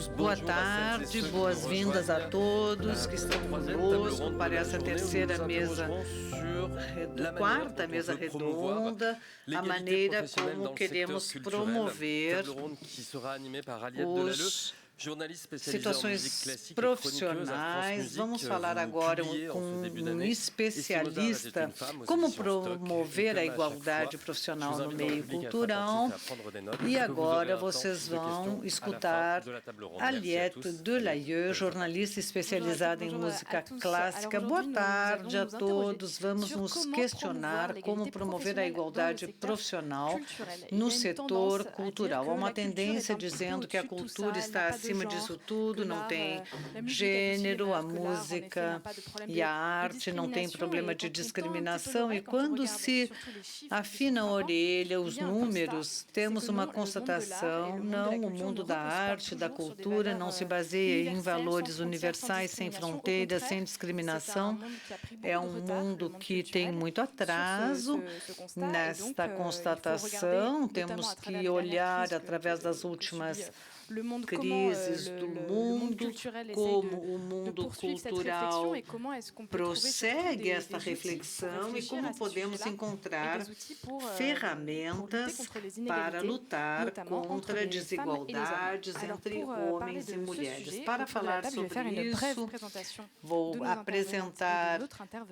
Boa tarde, boas-vindas a todos que estão conosco para essa terceira mesa, quarta mesa redonda, a maneira como queremos promover situações profissionais. Vamos falar agora com um especialista como promover a igualdade profissional no meio cultural. E agora vocês vão escutar Aliette Delahaye, jornalista especializada em música clássica. Boa tarde a todos. Vamos nos questionar como promover a igualdade profissional no setor cultural. Há uma tendência dizendo que a cultura está acima disso tudo, não tem gênero, a música e a arte não tem problema de discriminação. E quando se afina a orelha, os números, temos uma constatação: não, o mundo da arte, da cultura, não se baseia em valores universais, sem fronteiras, sem discriminação. É um mundo que tem muito atraso nesta constatação. Temos que olhar através das últimas crises do mundo, como o mundo cultural prossegue esta reflexão e como podemos encontrar ferramentas para lutar contra desigualdades entre homens e mulheres. Para falar sobre isso, vou apresentar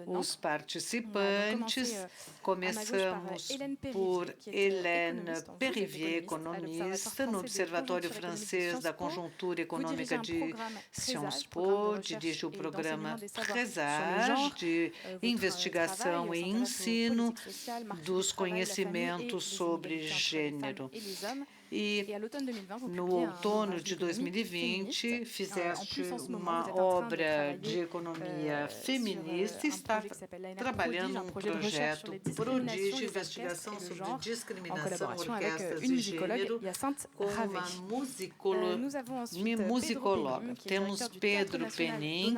os participantes. Começamos por Hélène Périvier, economista no Observatório Francês da Conjuntura Econômica de Sciences Po, dirige o programa Présage de investigação e ensino dos conhecimentos sobre gênero. E no outono de 2020, fizeste uma obra de economia feminista e está trabalhando um projeto Prodígio de investigação sobre discriminação, orquestras e gênero, com uma musicóloga. Temos Pedro Penin,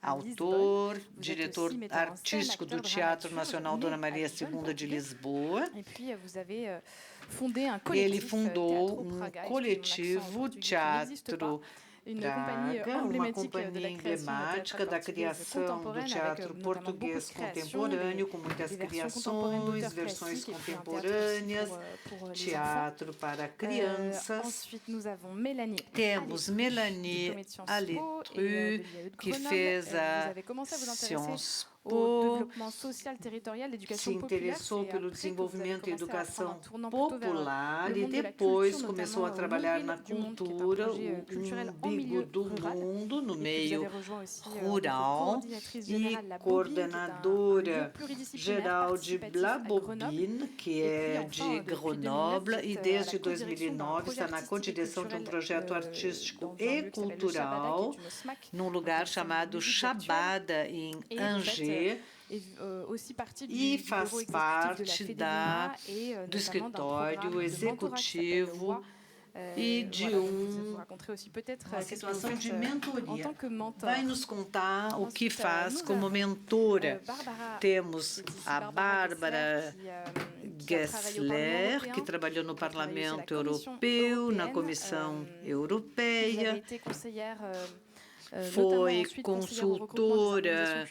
autor, diretor artístico do Teatro Nacional Dona Maria II de Lisboa. Ele fundou um coletivo Teatro Praga, uma companhia emblemática da criação do teatro português contemporâneo, com muitas criações, versões contemporâneas, teatro para crianças. Temos Mélanie Alétru, que fez a Sciences Po, se interessou pelo desenvolvimento e educação popular e depois começou a trabalhar na cultura, o umbigo do mundo, no meio rural, e coordenadora geral de Blabobine, que é de Grenoble, e desde 2009 está na co-direção de um projeto artístico e cultural num lugar chamado Chabada, em Angers, e faz parte do escritório executivo e de uma situação de mentoria. Vai nos contar o que faz como mentora. Temos a Bárbara Gessler, que trabalhou no Parlamento Europeu, na Comissão Europeia. Foi consultora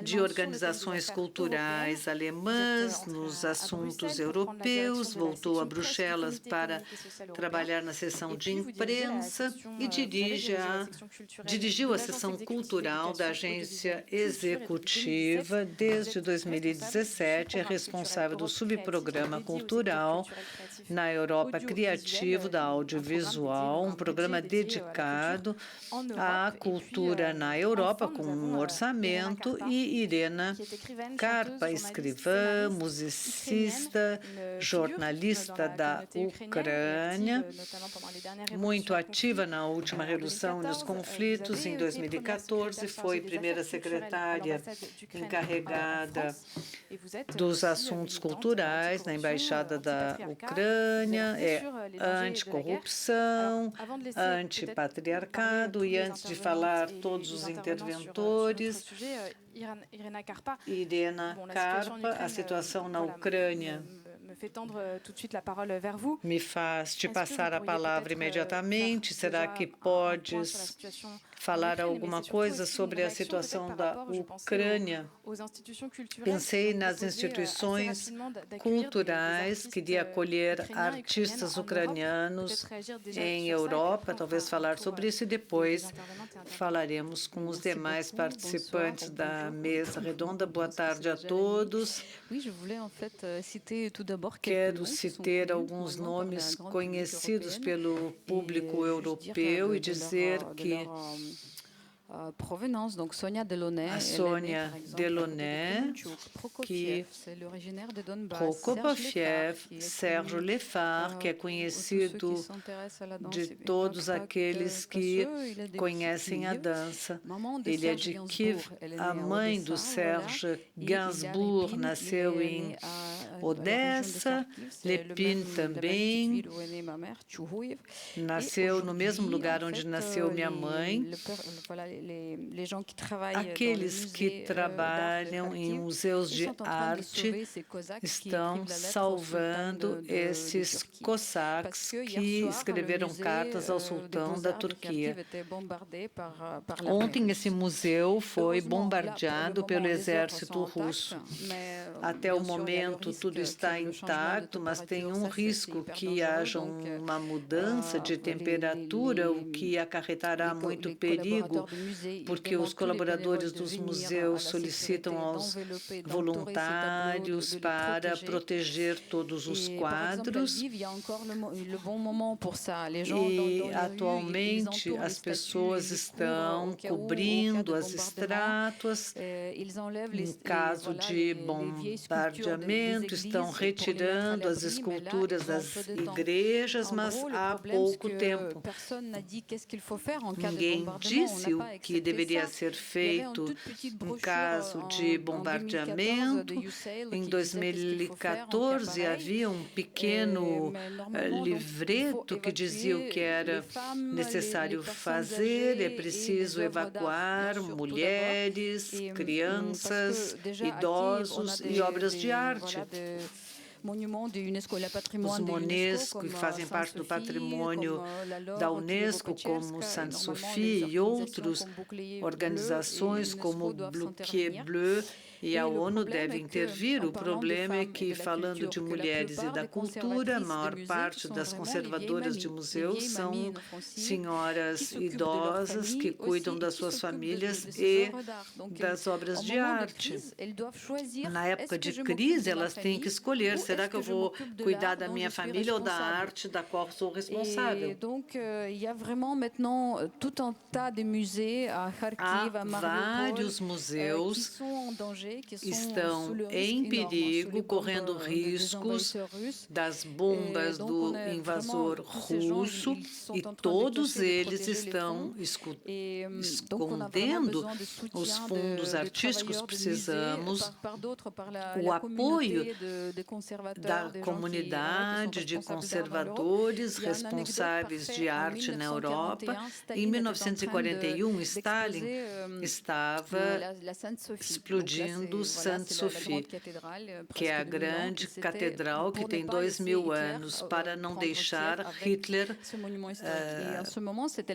de organizações culturais alemãs nos assuntos europeus, voltou a Bruxelas para trabalhar na seção de imprensa e dirigiu a seção cultural da agência executiva desde 2017, é responsável do subprograma cultural na Europa Criativo da Audiovisual, um programa dedicado à cultura na Europa, com um orçamento, e Irena Karpa, escrivã, musicista, jornalista da Ucrânia, muito ativa na última redução nos conflitos. Em 2014, foi primeira secretária encarregada dos assuntos culturais na Embaixada da Ucrânia, é anticorrupção, antipatriarcado, e antes de falar todos os interventores, Irena Karpa, a situação na Ucrânia me faz te passar a palavra imediatamente. Será que podes falar alguma coisa sobre a situação da Ucrânia? Pensei nas instituições culturais, queria acolher artistas ucranianos em Europa, talvez falar sobre isso e depois falaremos com os demais participantes da mesa redonda. Boa tarde a todos. Quero citar alguns nomes conhecidos pelo público europeu e dizer que a Sônia Delaunay, que Prokopiev, Sérgio Lefar, que é conhecido de todos aqueles que conhecem a dança. Ele é de Kiev. A mãe do Serge Gainsbourg nasceu em Odessa. Lepin também nasceu no mesmo lugar onde nasceu minha mãe. Aqueles que trabalham em museus de arte estão salvando esses cosaques que escreveram cartas ao sultão da Turquia. Ontem esse museu foi bombardeado pelo exército russo. Até o momento tudo está intacto, mas tem um risco que haja uma mudança de temperatura, o que acarretará muito perigo, porque os colaboradores dos museus solicitam aos voluntários para proteger todos os quadros. E atualmente as pessoas estão cobrindo as estátuas. Em caso de bombardeamento, estão retirando as esculturas das igrejas, mas há pouco tempo. Ninguém disse o que deveria ser feito em caso de bombardeamento. Em 2014, havia um pequeno livreto que dizia o que era necessário fazer. É preciso evacuar mulheres, crianças, idosos e obras de arte. Os Monesco, que fazem parte do patrimônio da Unesco, como Sainte-Sophie e outras organizações como Bouquet Bleu e a ONU devem intervir. O problema é que, falando de mulheres e da cultura, a maior parte das conservadoras de museus são senhoras idosas que cuidam das suas famílias e das obras de arte. Na época de crise, elas têm que escolher: será que eu vou cuidar da minha família ou da arte da qual sou responsável? Há vários museus estão em perigo, correndo riscos das bombas do invasor russo, e todos eles estão escondendo os fundos artísticos. Precisamos o apoio da comunidade de conservadores responsáveis de arte na Europa. Em 1941, Stalin estava explodindo Sainte-Sophie, que é a grande catedral que tem 2000 anos, para não deixar Hitler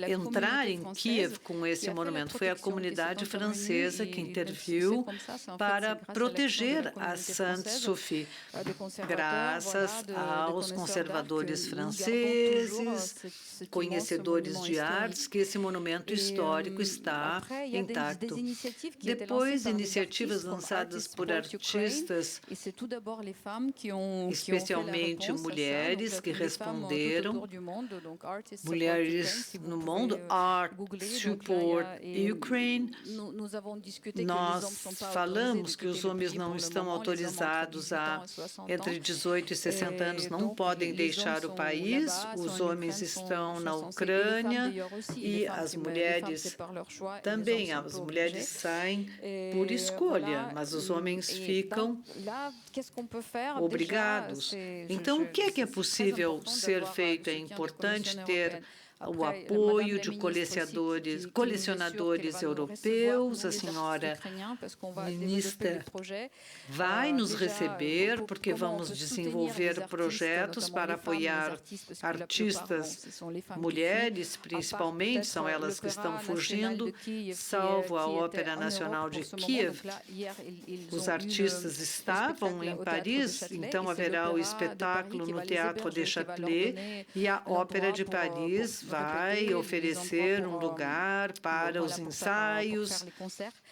entrar em Kiev com esse monumento. Foi a comunidade francesa que interviu para proteger a Sainte-Sophie, graças aos conservadores franceses, conhecedores de artes, que esse monumento histórico está intacto. Depois, iniciativas lançadas por artistas, especialmente mulheres que responderam, mulheres no mundo, Art Support Ukraine. Nós falamos que os homens não estão autorizados a, entre 18 e 60 anos, não podem deixar o país. Os homens estão na Ucrânia e as mulheres também. As mulheres saem por escolha, mas os homens ficam obrigados. Então, o que é possível ser feito? É importante ter o apoio de colecionadores europeus. A senhora ministra vai nos receber, porque vamos desenvolver projetos para apoiar artistas, mulheres, principalmente, são elas que estão fugindo, salvo a Ópera Nacional de Kiev. Os artistas estavam em Paris, então haverá o espetáculo no Teatro de Châtelet, e a Ópera de Paris vai oferecer um lugar para os ensaios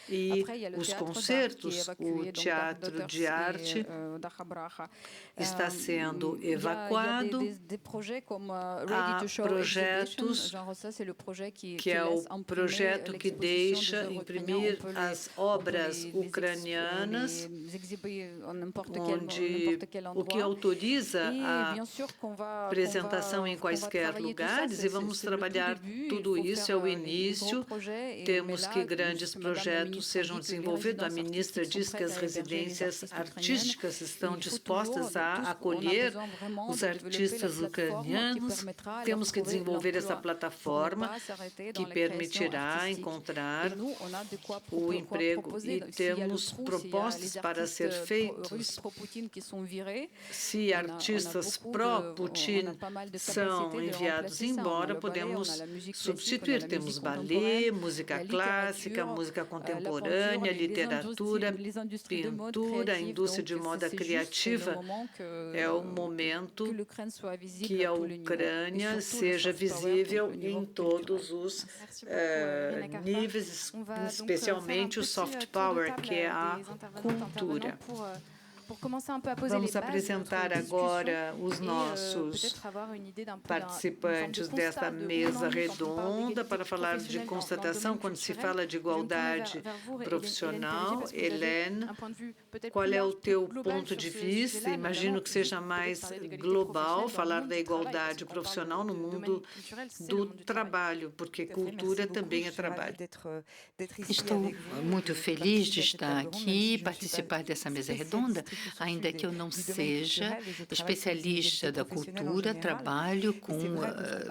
e os concertos. O Teatro de Arte está sendo evacuado. Há projetos, que é o projeto que deixa imprimir as obras ucranianas, onde o que autoriza a apresentação em quaisquer lugares, e vamos trabalhar tudo isso. É o início. Temos que grandes projetos sejam desenvolvidos. A ministra diz que as residências artísticas estão dispostas a acolher os artistas ucranianos. Temos que desenvolver essa plataforma que permitirá encontrar o emprego, e temos propostas para ser feitos. Se artistas pró-Putin são enviados embora, podemos substituir. Temos ballet, música clássica, música contemporânea, literatura, pintura, a indústria de moda criativa. É o momento que a Ucrânia seja visível em todos os níveis, especialmente o soft power, que é a cultura. Vamos apresentar agora os nossos participantes desta mesa redonda para falar de constatação. Quando se fala de igualdade profissional, Hélène, qual é o teu ponto de vista? Imagino que seja mais global falar da igualdade profissional no mundo do trabalho, porque cultura também é trabalho. Estou muito feliz de estar aqui e participar dessa mesa redonda, ainda que eu não seja especialista da cultura, trabalho com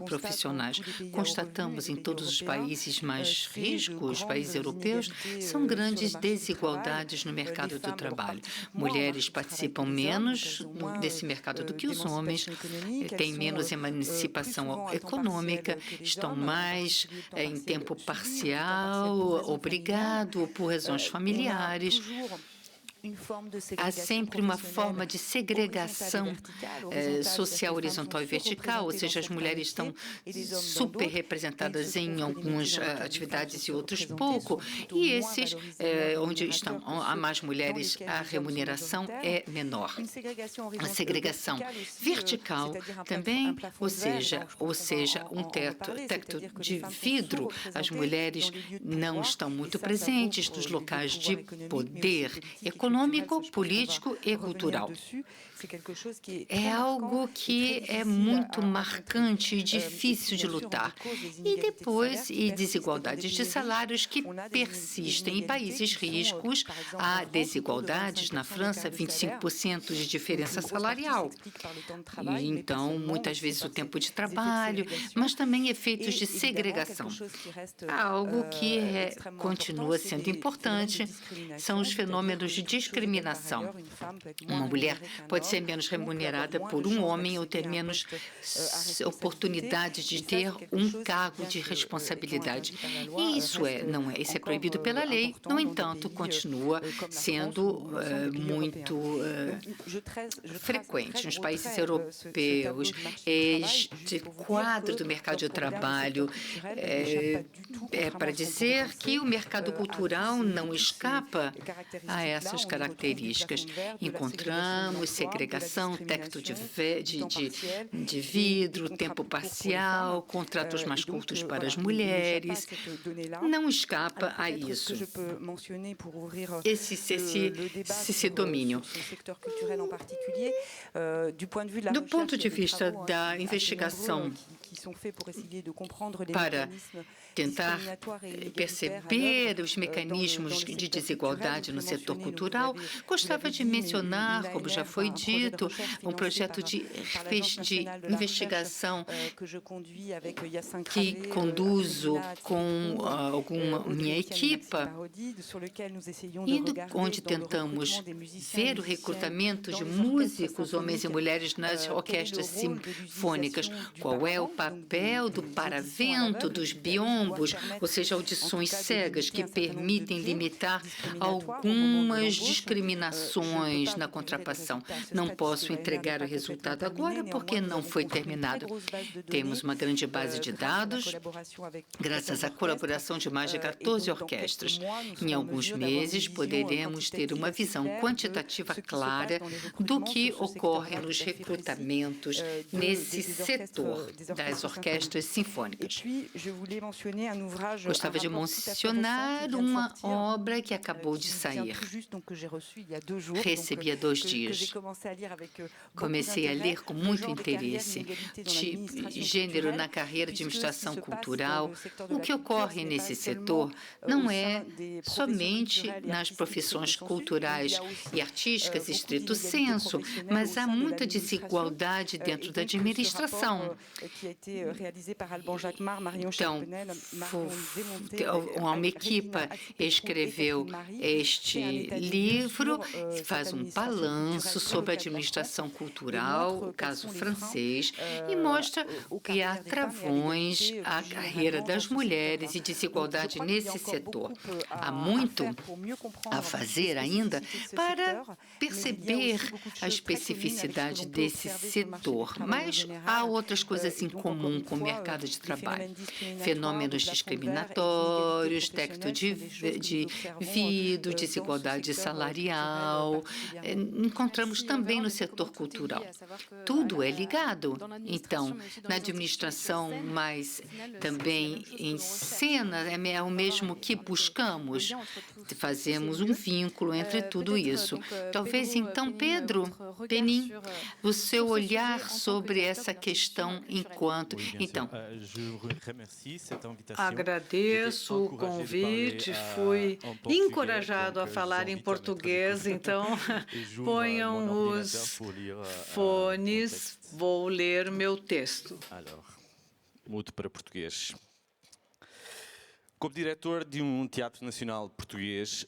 profissionais. Constatamos em todos os países mais ricos, países europeus, são grandes desigualdades no mercado do trabalho. Mulheres participam menos desse mercado do que os homens, têm menos emancipação econômica, estão mais em tempo parcial, obrigado, por razões familiares. Há sempre uma forma de segregação social horizontal e vertical, ou seja, as mulheres estão super representadas em algumas atividades e outros pouco, e esses onde estão há mais mulheres, a remuneração é menor. A segregação vertical também, ou seja, um teto de vidro. As mulheres não estão muito presentes nos locais de poder econômico, político e cultural. É algo que é muito marcante e difícil de lutar. E depois, desigualdades de salários que persistem. Em países ricos, há desigualdades. Na França, 25% de diferença salarial. E, então, muitas vezes o tempo de trabalho, mas também efeitos de segregação. Algo que continua sendo importante são os fenômenos de discriminação. Uma mulher pode ser menos remunerada por um homem ou ter menos oportunidades de ter um cargo de responsabilidade. E isso isso é proibido pela lei, no entanto, continua sendo muito frequente nos países europeus. Este quadro do mercado de trabalho é para dizer que o mercado cultural não escapa a essas características. Encontramos segregação, teto de vidro, tempo parcial, contratos mais curtos para as mulheres. Não escapa a isso. Esse domínio. Do ponto de vista da investigação para tentar perceber os mecanismos de desigualdade no setor cultural, gostaria de mencionar, como já foi dito, um projeto de investigação que conduzo com minha equipa, onde tentamos ver o recrutamento de músicos, homens e mulheres, nas orquestras sinfônicas. Qual é o papel do paravento, dos biombos, ou seja, audições cegas, que permitem limitar algumas discriminações na contratação. Não posso entregar o resultado agora porque não foi terminado. Temos uma grande base de dados, graças à colaboração de mais de 14 orquestras. Em alguns meses, poderemos ter uma visão quantitativa clara do que ocorre nos recrutamentos nesse setor das orquestras sinfônicas. Gostaria de mencionar uma obra que acabou de sair. Recebi há 2 dias. Comecei a ler com muito interesse. Gênero na carreira de administração cultural. O que ocorre nesse setor não é somente nas profissões culturais e artísticas, estrito senso, mas há muita desigualdade dentro da administração. Então, uma equipa escreveu este livro, faz um balanço sobre a administração cultural, caso francês, e mostra que há travões à carreira das mulheres e desigualdade nesse setor. Há muito a fazer ainda para perceber a especificidade desse setor, mas há outras coisas em comum com o mercado de trabalho. Fenômenos discriminatórios, teto de vidro, desigualdade salarial, encontramos também no setor cultural. Tudo é ligado. Então, na administração, mas também em cena, é o mesmo que buscamos. Fazemos um vínculo entre tudo isso. Talvez, então, Pedro, Penin, o seu olhar sobre essa questão enquanto... Então, agradeço o convite, fui encorajado a falar em português, então ponham os fones, vou ler meu texto. Mudo para português. Como diretor de um teatro nacional português,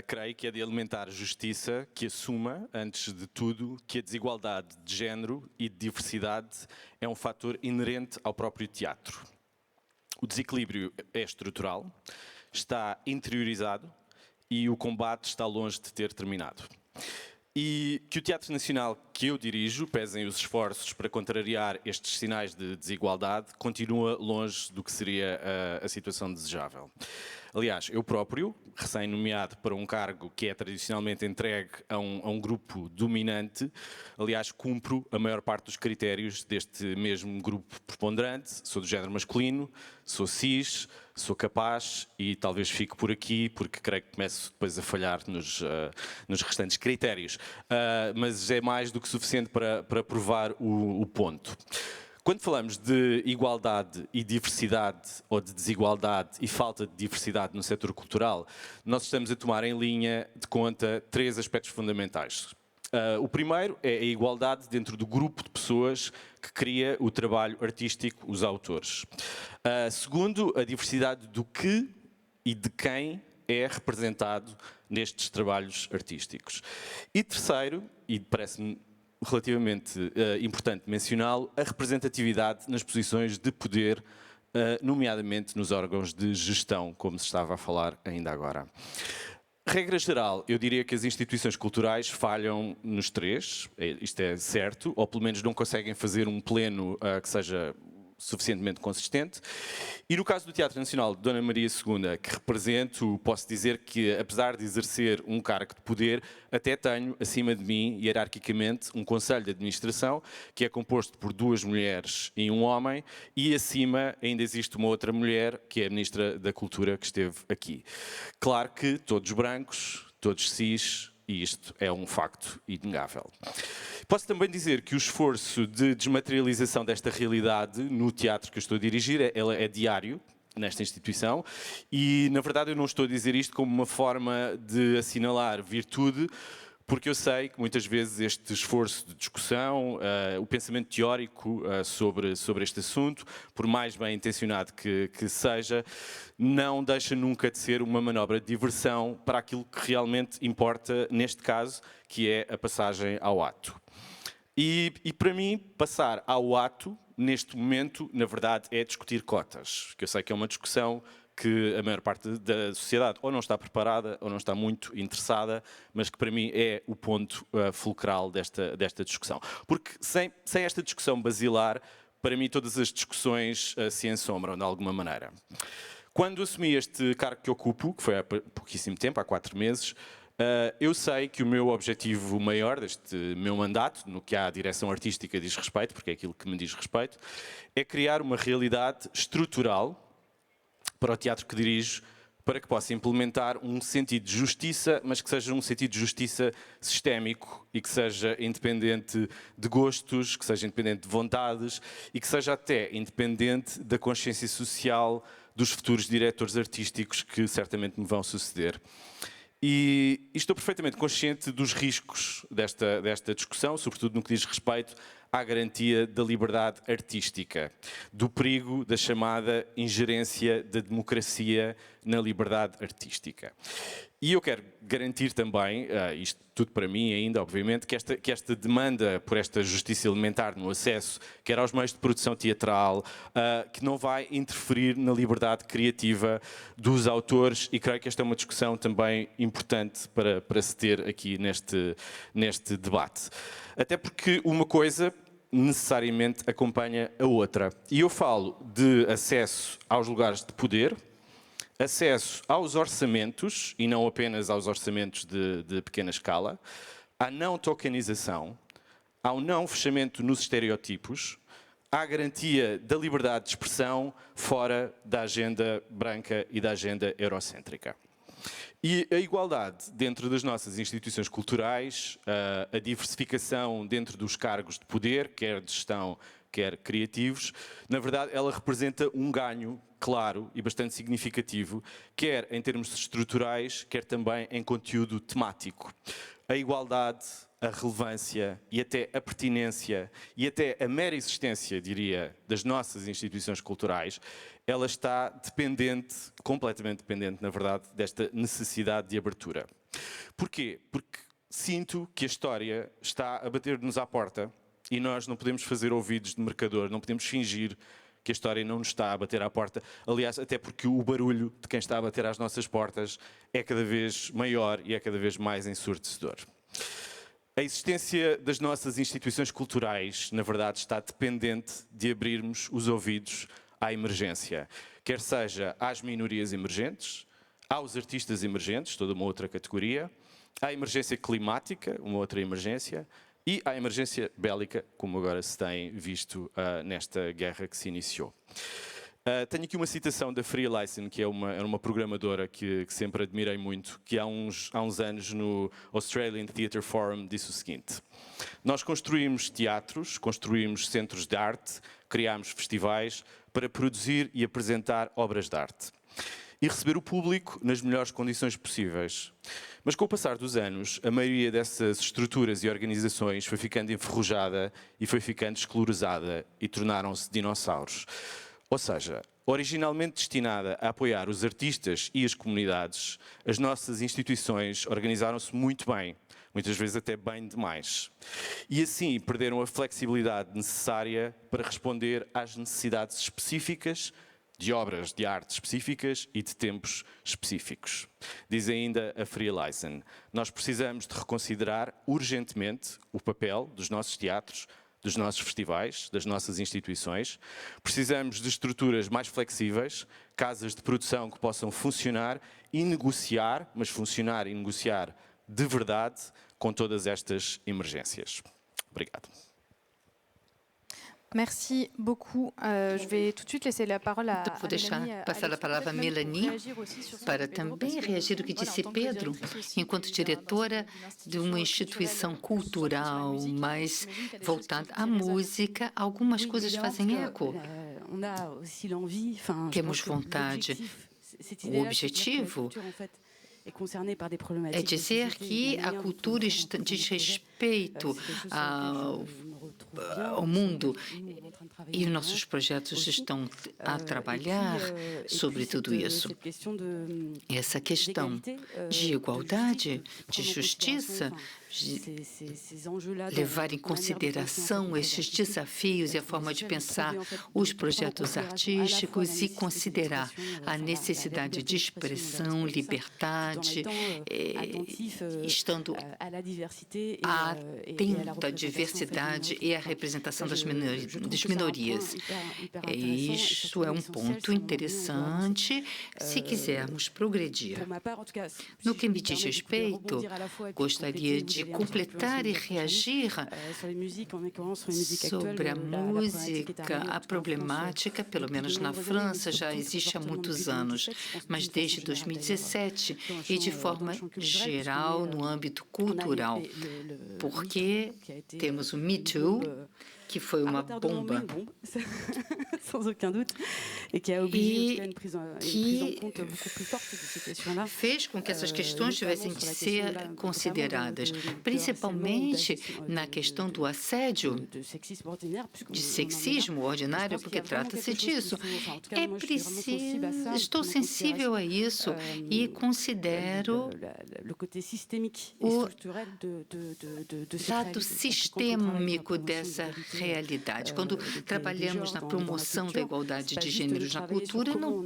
creio que é de elementar justiça que assuma, antes de tudo, que a desigualdade de género e de diversidade é um fator inerente ao próprio teatro. O desequilíbrio é estrutural, está interiorizado e o combate está longe de ter terminado. E que o Teatro Nacional que eu dirijo, pesem os esforços para contrariar estes sinais de desigualdade, continua longe do que seria a situação desejável. Aliás, eu próprio, recém-nomeado para um cargo que é tradicionalmente entregue a um grupo dominante, aliás, cumpro a maior parte dos critérios deste mesmo grupo preponderante. Sou do género masculino, sou cis, sou capaz e talvez fique por aqui, porque creio que começo depois a falhar nos restantes critérios. Mas é mais do que suficiente para provar o ponto. Quando falamos de igualdade e diversidade, ou de desigualdade e falta de diversidade no setor cultural, nós estamos a tomar em linha de conta 3 aspectos fundamentais. O primeiro é a igualdade dentro do grupo de pessoas que cria o trabalho artístico, os autores. Segundo, a diversidade do que e de quem é representado nestes trabalhos artísticos. E terceiro, e parece-me relativamente importante mencioná-lo, a representatividade nas posições de poder, nomeadamente nos órgãos de gestão, como se estava a falar ainda agora. Regra geral, eu diria que as instituições culturais falham nos 3, isto é certo, ou pelo menos não conseguem fazer um pleno que seja suficientemente consistente. E no caso do Teatro Nacional de Dona Maria II, que represento, posso dizer que, apesar de exercer um cargo de poder, até tenho, acima de mim, hierarquicamente, um conselho de administração, que é composto por 2 mulheres e um homem, e acima ainda existe uma outra mulher, que é a Ministra da Cultura, que esteve aqui. Claro que todos brancos, todos cis, e isto é um facto inegável. Posso também dizer que o esforço de desmaterialização desta realidade no teatro que eu estou a dirigir é diário nesta instituição e, na verdade, eu não estou a dizer isto como uma forma de assinalar virtude, porque eu sei que muitas vezes este esforço de discussão, o pensamento teórico sobre este assunto, por mais bem intencionado que seja, não deixa nunca de ser uma manobra de diversão para aquilo que realmente importa neste caso, que é a passagem ao ato. E para mim, passar ao ato, neste momento, na verdade, é discutir cotas, que eu sei que é uma discussão que a maior parte da sociedade ou não está preparada ou não está muito interessada, mas que para mim é o ponto fulcral desta discussão. Porque sem esta discussão basilar, para mim todas as discussões se ensombram de alguma maneira. Quando assumi este cargo que ocupo, que foi há pouquíssimo tempo, há 4 meses, eu sei que o meu objetivo maior deste meu mandato, no que à direção artística diz respeito, porque é aquilo que me diz respeito, é criar uma realidade estrutural para o teatro que dirijo, para que possa implementar um sentido de justiça, mas que seja um sentido de justiça sistémico e que seja independente de gostos, que seja independente de vontades e que seja até independente da consciência social dos futuros diretores artísticos que certamente me vão suceder. E estou perfeitamente consciente dos riscos desta discussão, sobretudo no que diz respeito à garantia da liberdade artística, do perigo da chamada ingerência da democracia na liberdade artística. E eu quero garantir também, isto tudo para mim ainda, obviamente, que esta demanda por esta justiça elementar no acesso, quer aos meios de produção teatral, que não vai interferir na liberdade criativa dos autores, e creio que esta é uma discussão também importante para se ter aqui neste debate. Até porque uma coisa necessariamente acompanha a outra. E eu falo de acesso aos lugares de poder, acesso aos orçamentos, e não apenas aos orçamentos de pequena escala, à não tokenização, ao não fechamento nos estereotipos, à garantia da liberdade de expressão fora da agenda branca e da agenda eurocêntrica. E a igualdade dentro das nossas instituições culturais, a diversificação dentro dos cargos de poder, quer de gestão, quer criativos, na verdade ela representa um ganho claro e bastante significativo, quer em termos estruturais, quer também em conteúdo temático. A igualdade, a relevância e até a pertinência e até a mera existência, diria, das nossas instituições culturais, ela está dependente, completamente dependente, na verdade, desta necessidade de abertura. Porquê? Porque sinto que a história está a bater-nos à porta e nós não podemos fazer ouvidos de mercador, não podemos fingir que a história não nos está a bater à porta. Aliás, até porque o barulho de quem está a bater às nossas portas é cada vez maior e é cada vez mais ensurdecedor. A existência das nossas instituições culturais, na verdade, está dependente de abrirmos os ouvidos à emergência, quer seja às minorias emergentes, aos artistas emergentes, toda uma outra categoria, à emergência climática, uma outra emergência, e à emergência bélica, como agora se tem visto nesta guerra que se iniciou. Tenho aqui uma citação da Free Leisen, que era uma programadora que sempre admirei muito, que há uns anos no Australian Theatre Forum disse o seguinte: nós construímos teatros, construímos centros de arte, criámos festivais para produzir e apresentar obras de arte e receber o público nas melhores condições possíveis. Mas com o passar dos anos, a maioria dessas estruturas e organizações foi ficando enferrujada e foi ficando esclerosada e tornaram-se dinossauros. Ou seja, originalmente destinada a apoiar os artistas e as comunidades, as nossas instituições organizaram-se muito bem, muitas vezes até bem demais. E assim perderam a flexibilidade necessária para responder às necessidades específicas de obras de arte específicas e de tempos específicos. Diz ainda a Free Leisen: nós precisamos de reconsiderar urgentemente o papel dos nossos teatros, dos nossos festivais, das nossas instituições. Precisamos de estruturas mais flexíveis, casas de produção que possam funcionar e negociar, mas funcionar e negociar de verdade com todas estas emergências. Obrigado. Merci beaucoup. Je vais tout de suite laisser la parole à Vou passar a palavra a Melanie para também reagir ao que disse Pedro, enquanto diretora de uma instituição cultural mais voltada à música. Algumas coisas fazem eco. Temos vontade. O objetivo é dizer que a cultura diz respeito ao mundo e nossos projetos estão a trabalhar sobre tudo isso. Essa questão de igualdade, de justiça, levar em consideração esses desafios e a forma de pensar os projetos artísticos e considerar a necessidade de expressão, liberdade, estando atento à diversidade e à representação das minorias. Isso é um ponto interessante se quisermos progredir. No que me diz respeito, gostaria de completar e reagir sobre a música, a problemática, pelo menos na França, já existe há muitos anos, mas desde 2017 e de forma geral no âmbito cultural, porque temos o Me Too, que foi uma bomba e que fez com que essas questões tivessem que ser consideradas, principalmente na questão do assédio, de sexismo ordinário, porque trata-se disso. É preciso, estou sensível a isso e considero o lado sistêmico dessa realidade. Quando trabalhamos na promoção da igualdade de gêneros na cultura, não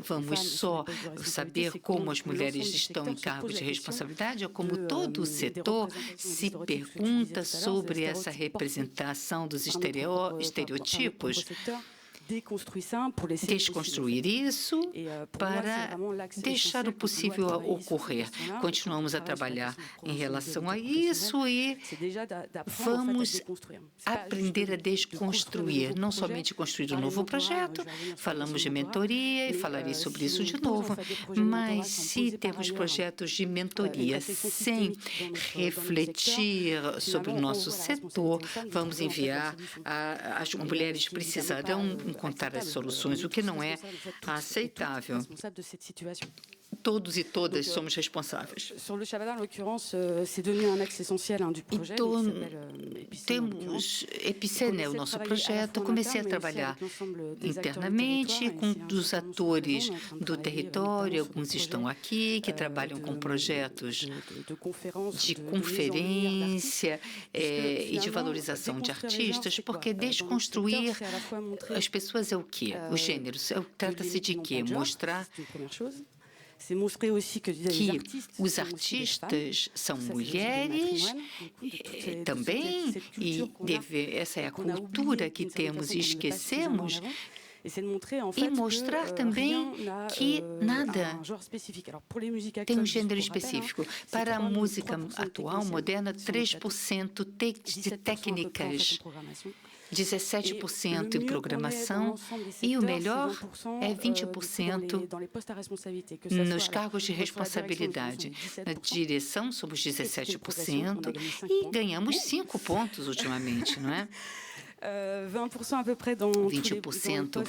vamos só saber como as mulheres estão em cargos de responsabilidade, é como todo o setor se pergunta sobre essa representação dos estereotipos. Desconstruir isso para deixar o possível ocorrer. Continuamos a trabalhar em relação a isso e vamos aprender a desconstruir, não somente construir um novo projeto, falamos de mentoria e falarei sobre isso de novo, mas se temos projetos de mentoria sem refletir sobre o nosso setor, vamos enviar as mulheres precisarão encontrar as soluções, o que não é aceitável. Todos e todas somos responsáveis. Então, temos Epicé, o nosso projeto. Comecei a trabalhar internamente com os atores do território, alguns estão aqui, que trabalham com projetos de conferência e de valorização de artistas, porque desconstruir as pessoas é o quê? Os gêneros. Trata-se de quê? Mostrar que os artistas são mulheres também, e essa é a cultura que temos e esquecemos, e mostrar também que nada tem um gênero específico. Para a música atual, moderna, 3% de técnicas, 17% em programação e o melhor é 20% nos cargos de responsabilidade. Na direção somos 17% e ganhamos 5 pontos ultimamente, não é? 20%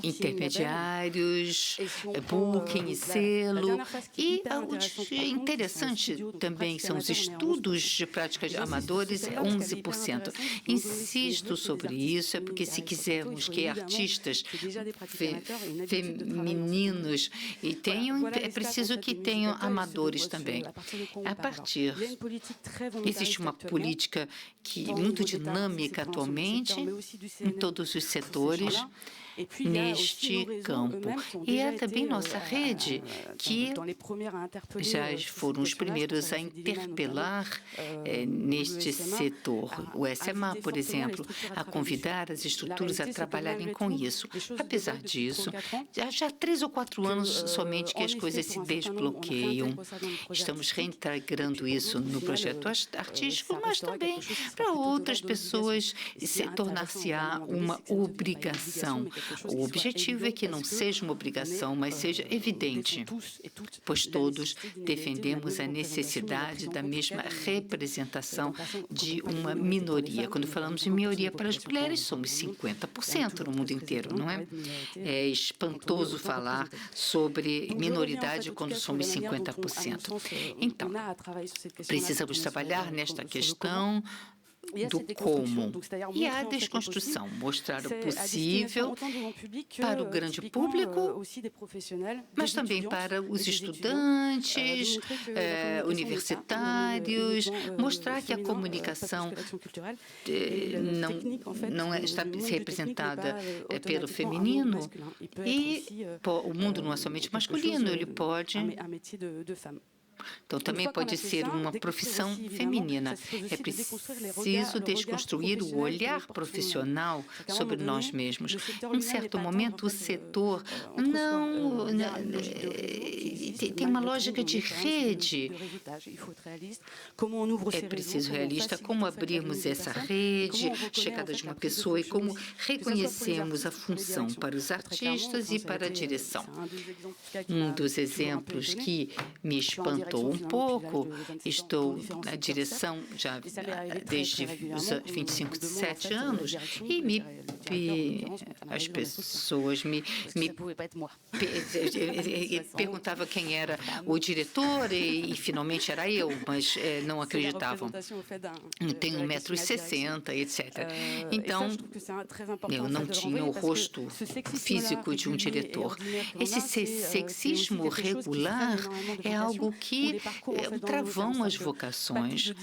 intermediários, booking e selo. E interessante também são os estudos de práticas amadores, 11%. Insisto sobre isso, é porque se quisermos que artistas femininos e tenham, é preciso que tenham amadores também. Existe uma política muito dinâmica atualmente em todos os setores, neste campo. E é também nossa rede que já foram os primeiros a interpelar neste setor. O SMA, por exemplo, a convidar as estruturas a trabalharem com isso. Apesar disso, já há 3 ou 4 anos somente que as coisas se desbloqueiam. Estamos reintegrando isso no projeto artístico, mas também para outras pessoas tornar-se-á uma obrigação. O objetivo é que não seja uma obrigação, mas seja evidente, pois todos defendemos a necessidade da mesma representação de uma minoria. Quando falamos de minoria para as mulheres, somos 50% no mundo inteiro, não é? É espantoso falar sobre minoridade quando somos 50%. Então, precisamos trabalhar nesta questão do como. E a desconstrução, mostrar o possível para o grande público, mas também para os estudantes, universitários, mostrar que a comunicação não está representada pelo feminino e o mundo não é somente masculino, ele pode... Então, também pode ser uma profissão feminina. É preciso desconstruir o olhar profissional sobre nós mesmos. Em um certo momento, o setor tem uma lógica de rede. É preciso realista como abrirmos essa rede, chegada de uma pessoa e como reconhecemos a função para os artistas e para a direção. Um dos exemplos que me espantou um pouco, estou na direção já desde os 27 anos e as pessoas me perguntavam quem era o diretor e finalmente era eu, mas não acreditavam. Tenho 1,60 m, etc. Então, eu não tinha o rosto físico de um diretor. Esse sexismo regular é algo que é um travão às vocações.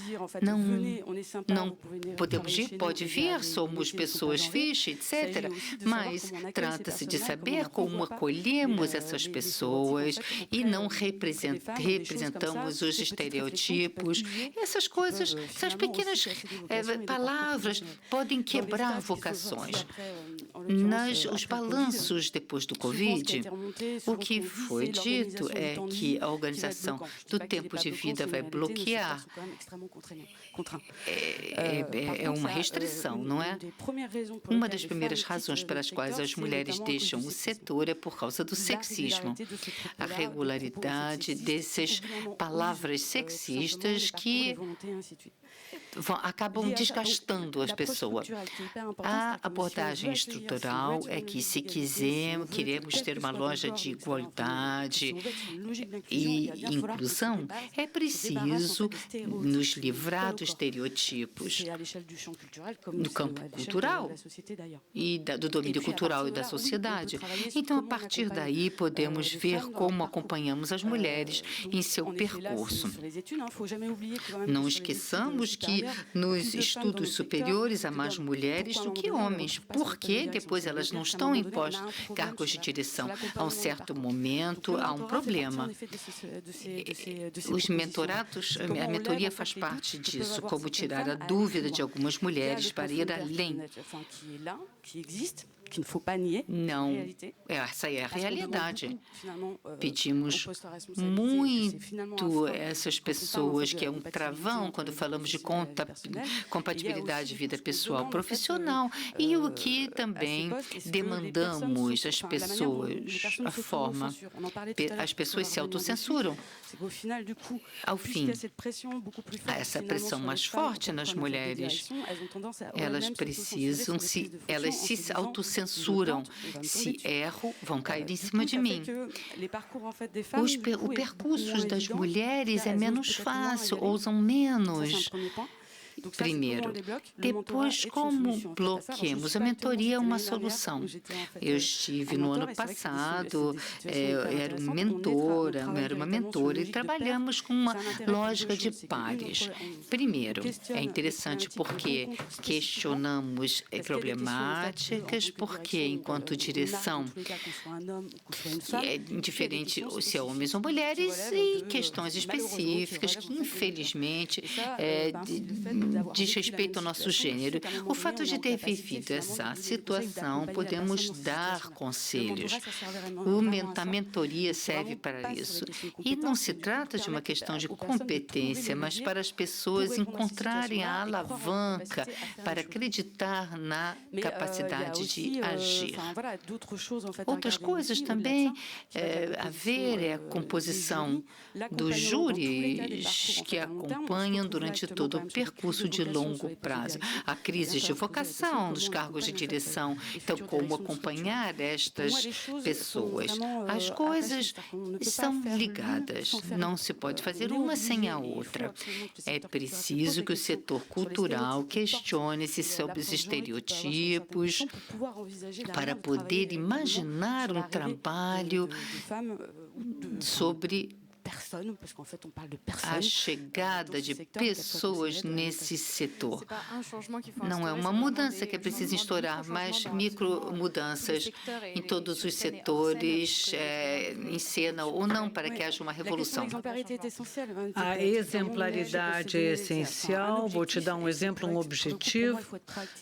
Não podemos ir, pode vir, somos pessoas fixe, etc. Mas trata-se de saber como acolhemos essas pessoas e não representamos os estereotipos. Essas coisas, essas pequenas palavras podem quebrar vocações. Os balanços depois do Covid, o que foi dito é que a organização do tempo de vida vai bloquear. É uma restrição, não é? Uma das primeiras razões pelas quais as mulheres deixam o setor é por causa do sexismo. A regularidade dessas palavras sexistas que acabam desgastando as pessoas. A abordagem estrutural é que, se queremos ter uma loja de igualdade e inclusão, é preciso nos livrar dos estereotipos no campo cultural e do domínio cultural e da sociedade. Então, a partir daí, podemos ver como acompanhamos as mulheres em seu percurso. Não esqueçamos que nos estudos superiores há mais mulheres do que homens, porque depois elas não estão em cargos de direção. A um certo momento, há um problema. Os mentorados, a mentoria faz parte disso, como tirar a dúvida de algumas mulheres para ir além. Não, essa é a realidade. Pedimos muito essas pessoas, que é um travão quando falamos de compatibilidade de vida pessoal profissional, e o que também demandamos as pessoas, a forma, as pessoas se autocensuram. Ao fim, há essa pressão mais forte nas mulheres. Elas precisam elas se autocensuram. Se erro, vão cair em cima de mim. O percurso das mulheres é menos fácil, ousam menos. primeiro. Depois, como bloqueamos? A mentoria é uma solução. Eu estive no ano passado, era uma mentora, e trabalhamos com uma lógica de pares. Primeiro, é interessante porque questionamos problemáticas, porque, enquanto direção, é indiferente se é homens ou mulheres, e questões específicas que, infelizmente, diz respeito ao nosso gênero. O fato de ter vivido essa situação, podemos dar conselhos. A mentoria serve para isso. E não se trata de uma questão de competência, mas para as pessoas encontrarem a alavanca para acreditar na capacidade de agir. Outras coisas também a ver é a composição dos júris que acompanham durante todo o percurso de longo prazo. A crise de vocação dos cargos de direção. Então, como acompanhar estas pessoas? As coisas são ligadas. Não se pode fazer uma sem a outra. É preciso que o setor cultural questione-se sobre os estereotipos para poder imaginar um trabalho sobre a chegada de pessoas nesse setor. Não é uma mudança que é preciso instaurar, mas micro-mudanças em todos os setores, em cena ou não, para que haja uma revolução. A exemplaridade é essencial. Vou te dar um exemplo, um objetivo,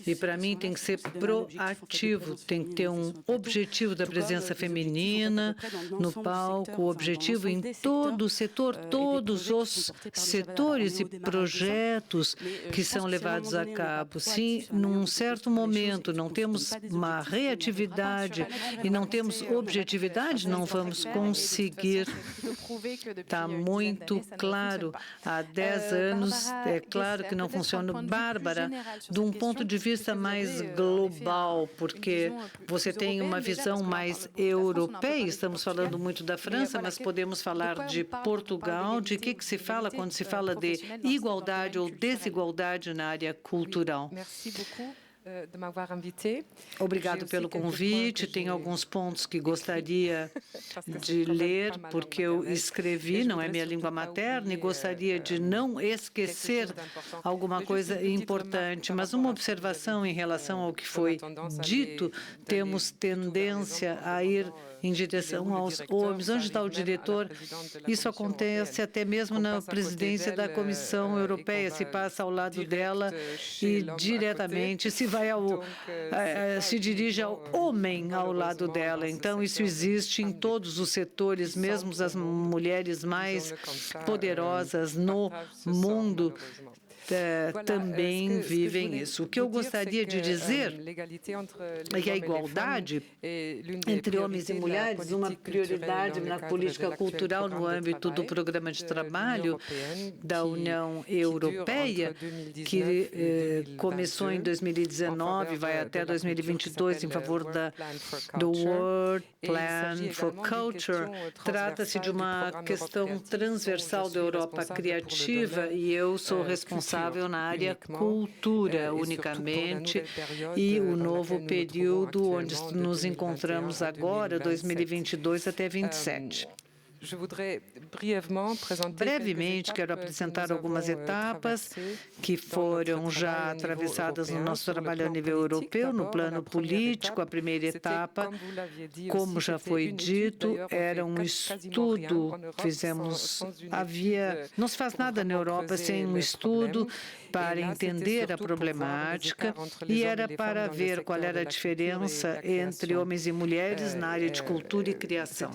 e para mim tem que ser proativo, tem que ter um objetivo da presença feminina no palco, o objetivo em todo o setor, todos os setores e projetos que são levados a cabo. Se, num certo momento, não temos uma reatividade e não temos objetividade, não vamos conseguir. Está muito claro. Há 10 anos, é claro que não funciona. Bárbara, de um ponto de vista mais global, porque você tem uma visão mais europeia, estamos falando muito da França, mas podemos falar de Portugal, de que se fala quando se fala de igualdade ou desigualdade na área cultural. Obrigado pelo convite. Tem alguns pontos que gostaria de ler, porque eu escrevi, não é minha língua materna, e gostaria de não esquecer alguma coisa importante. Mas uma observação em relação ao que foi dito, temos tendência a ir em direção aos homens. Onde está o diretor? Isso acontece até mesmo na presidência da Comissão Europeia. Se passa ao lado dela e diretamente se dirige ao homem ao lado dela. Então, isso existe em todos os setores, mesmo as mulheres mais poderosas no mundo também vivem isso. O que eu gostaria de dizer é que a igualdade entre homens e mulheres, uma prioridade na política cultural no âmbito do programa de trabalho da União Europeia, que começou em 2019, vai até 2022 em favor do World Plan for Culture. Trata-se de uma questão transversal da Europa criativa e eu sou responsável na área cultura unicamente, e o novo período onde nos encontramos agora, 2022 até 27. Brevemente, quero apresentar algumas etapas que foram já atravessadas no nosso trabalho a nível europeu, no plano político. A primeira etapa, como já foi dito, era um estudo. Não se faz nada na Europa sem um estudo para entender a problemática, e era para ver qual era a diferença entre homens e mulheres na área de cultura e criação.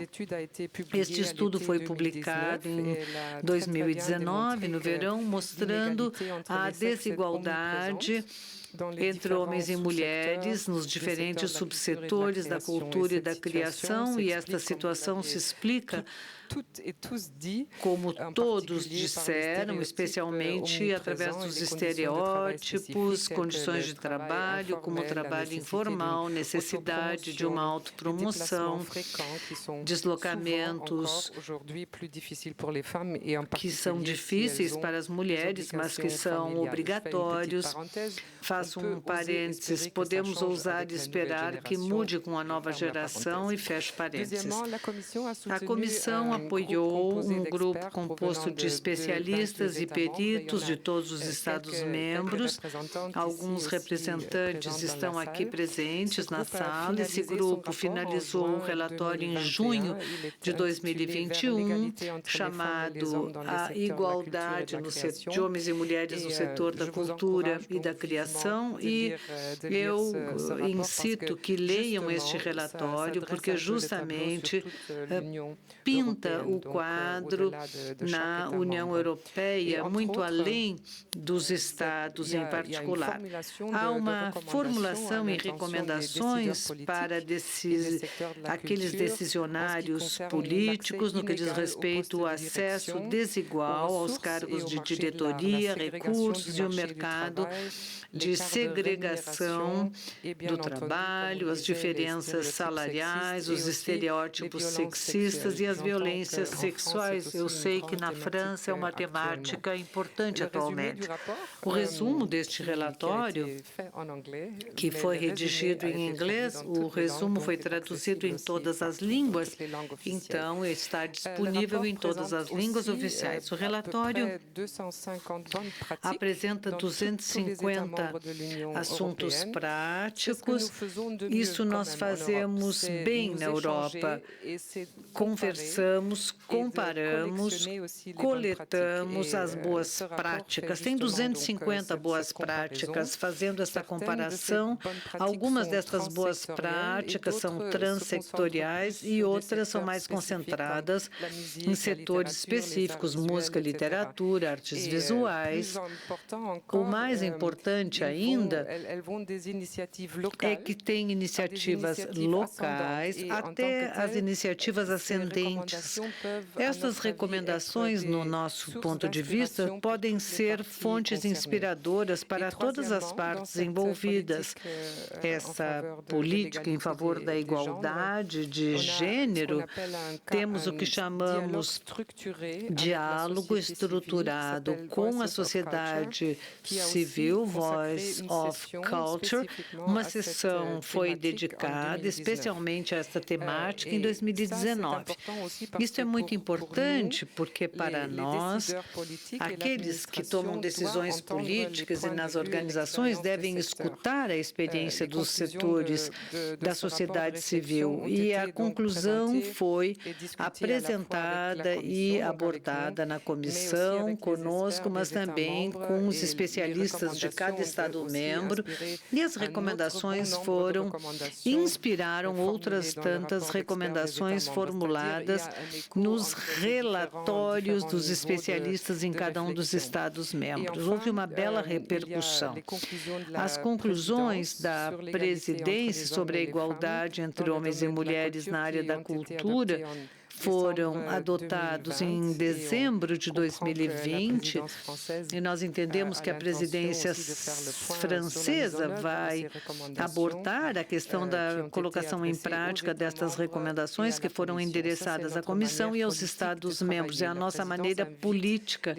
Este estudo foi publicado em 2019, no verão, mostrando a desigualdade entre homens e mulheres nos diferentes subsetores da cultura e da criação, e esta situação se explica, como todos disseram, especialmente através dos estereótipos, condições de trabalho, como trabalho informal, necessidade de uma autopromoção, deslocamentos que são difíceis para as mulheres, mas que são obrigatórios. Faço um parênteses, podemos ousar esperar que mude com a nova geração, e fecho parênteses. A comissão apoiou um grupo composto de especialistas e peritos de todos os Estados-membros. Alguns representantes estão aqui presentes na sala. Esse grupo finalizou um relatório em junho de 2021, chamado A Igualdade de Homens e Mulheres no Setor da Cultura e da Criação, e eu incito que leiam este relatório, porque justamente pinta o quadro na União Europeia, muito além dos Estados em particular. Há uma formulação e recomendações para aqueles decisionários políticos no que diz respeito ao acesso desigual aos cargos de diretoria, recursos e o mercado de segregação do trabalho, as diferenças salariais, os estereótipos sexistas e as violências sexuais. Eu sei que na França é uma temática importante atualmente. O resumo deste relatório, que foi redigido em inglês, o resumo foi traduzido em todas as línguas, então está disponível em todas as línguas oficiais. O relatório apresenta 250 assuntos práticos. Isso nós fazemos bem na Europa. Conversamos, comparamos, coletamos as boas práticas. Tem 250 boas práticas. Fazendo essa comparação, algumas destas boas práticas são transsectoriais e outras são mais concentradas em setores específicos, música, literatura, artes visuais. O mais importante ainda é que tem iniciativas locais, até as iniciativas ascendentes. Estas recomendações, no nosso ponto de vista, podem ser fontes inspiradoras para todas as partes envolvidas. Essa política em favor da igualdade de gênero, temos o que chamamos diálogo estruturado com a sociedade civil, Voice of Culture. Uma sessão foi dedicada especialmente a esta temática em 2019. Isso é muito importante porque, para nós, aqueles que tomam decisões políticas e nas organizações devem escutar a experiência dos setores da sociedade civil. E a conclusão foi apresentada e abordada na comissão, conosco, mas também com os especialistas de cada Estado-membro, e as recomendações inspiraram outras tantas recomendações formuladas nos relatórios dos especialistas em cada um dos Estados-membros. Houve uma bela repercussão. As conclusões da presidência sobre a igualdade entre homens e mulheres na área da cultura foram adotados em dezembro de 2020, e nós entendemos que a presidência francesa vai abordar a questão da colocação em prática destas recomendações que foram endereçadas à Comissão e aos Estados-membros. É a nossa maneira política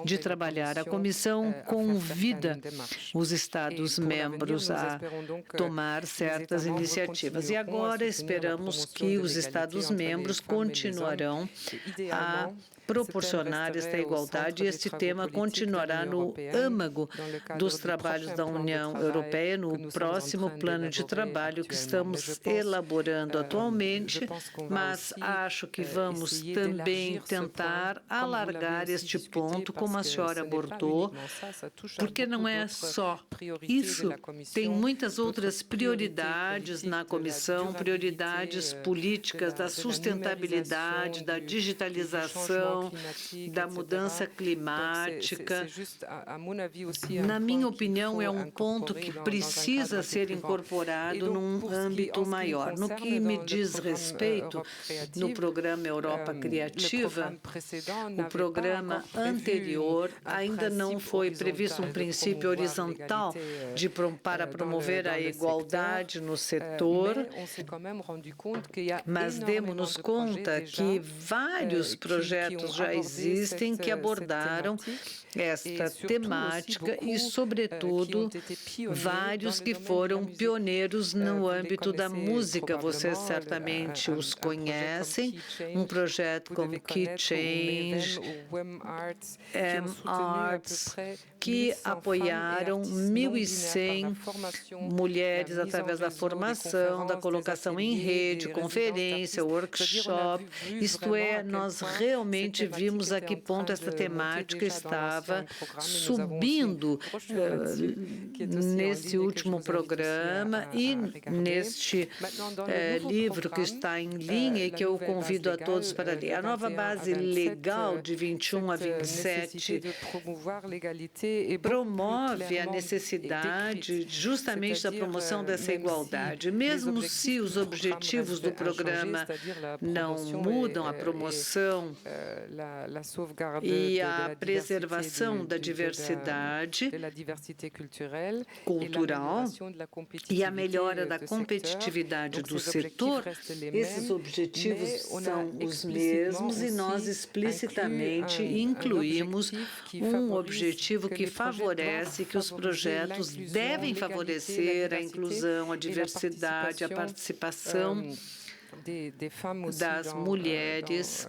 de trabalhar. A Comissão convida os Estados-membros a tomar certas iniciativas. E agora esperamos que os Estados-membros continuarão a proporcionar esta igualdade, e este tema continuará no âmago dos trabalhos da União Europeia no próximo plano de trabalho que estamos elaborando atualmente, mas acho que vamos também tentar alargar este ponto, como a senhora abordou, porque não é só isso. Tem muitas outras prioridades na comissão, prioridades políticas da sustentabilidade, da digitalização, questão da mudança climática. Na minha opinião, é um ponto que precisa ser incorporado num âmbito maior. No que me diz respeito, no programa Europa Criativa, o programa anterior ainda não foi previsto um princípio horizontal para promover a igualdade no setor, mas demos-nos conta que vários projetos já existem que abordaram esta temática e, sobretudo, vários que foram pioneiros no âmbito da música. Vocês certamente os conhecem, um projeto como Key Change, M-Arts, que apoiaram 1.100 mulheres através da formação, da colocação em rede, conferência, workshop. Isto é, nós realmente vimos a que ponto essa temática estava subindo nesse último programa e neste livro que está em linha e que eu convido a todos para ler. A nova base legal de 21 a 27 promove a necessidade justamente da promoção dessa igualdade. Mesmo se os objetivos do programa não mudam, a promoção e a preservação da diversidade cultural e a melhora da competitividade do setor, esses objetivos são os mesmos e nós explicitamente incluímos um objetivo que favorece, que os projetos devem favorecer a inclusão, a diversidade, a participação das mulheres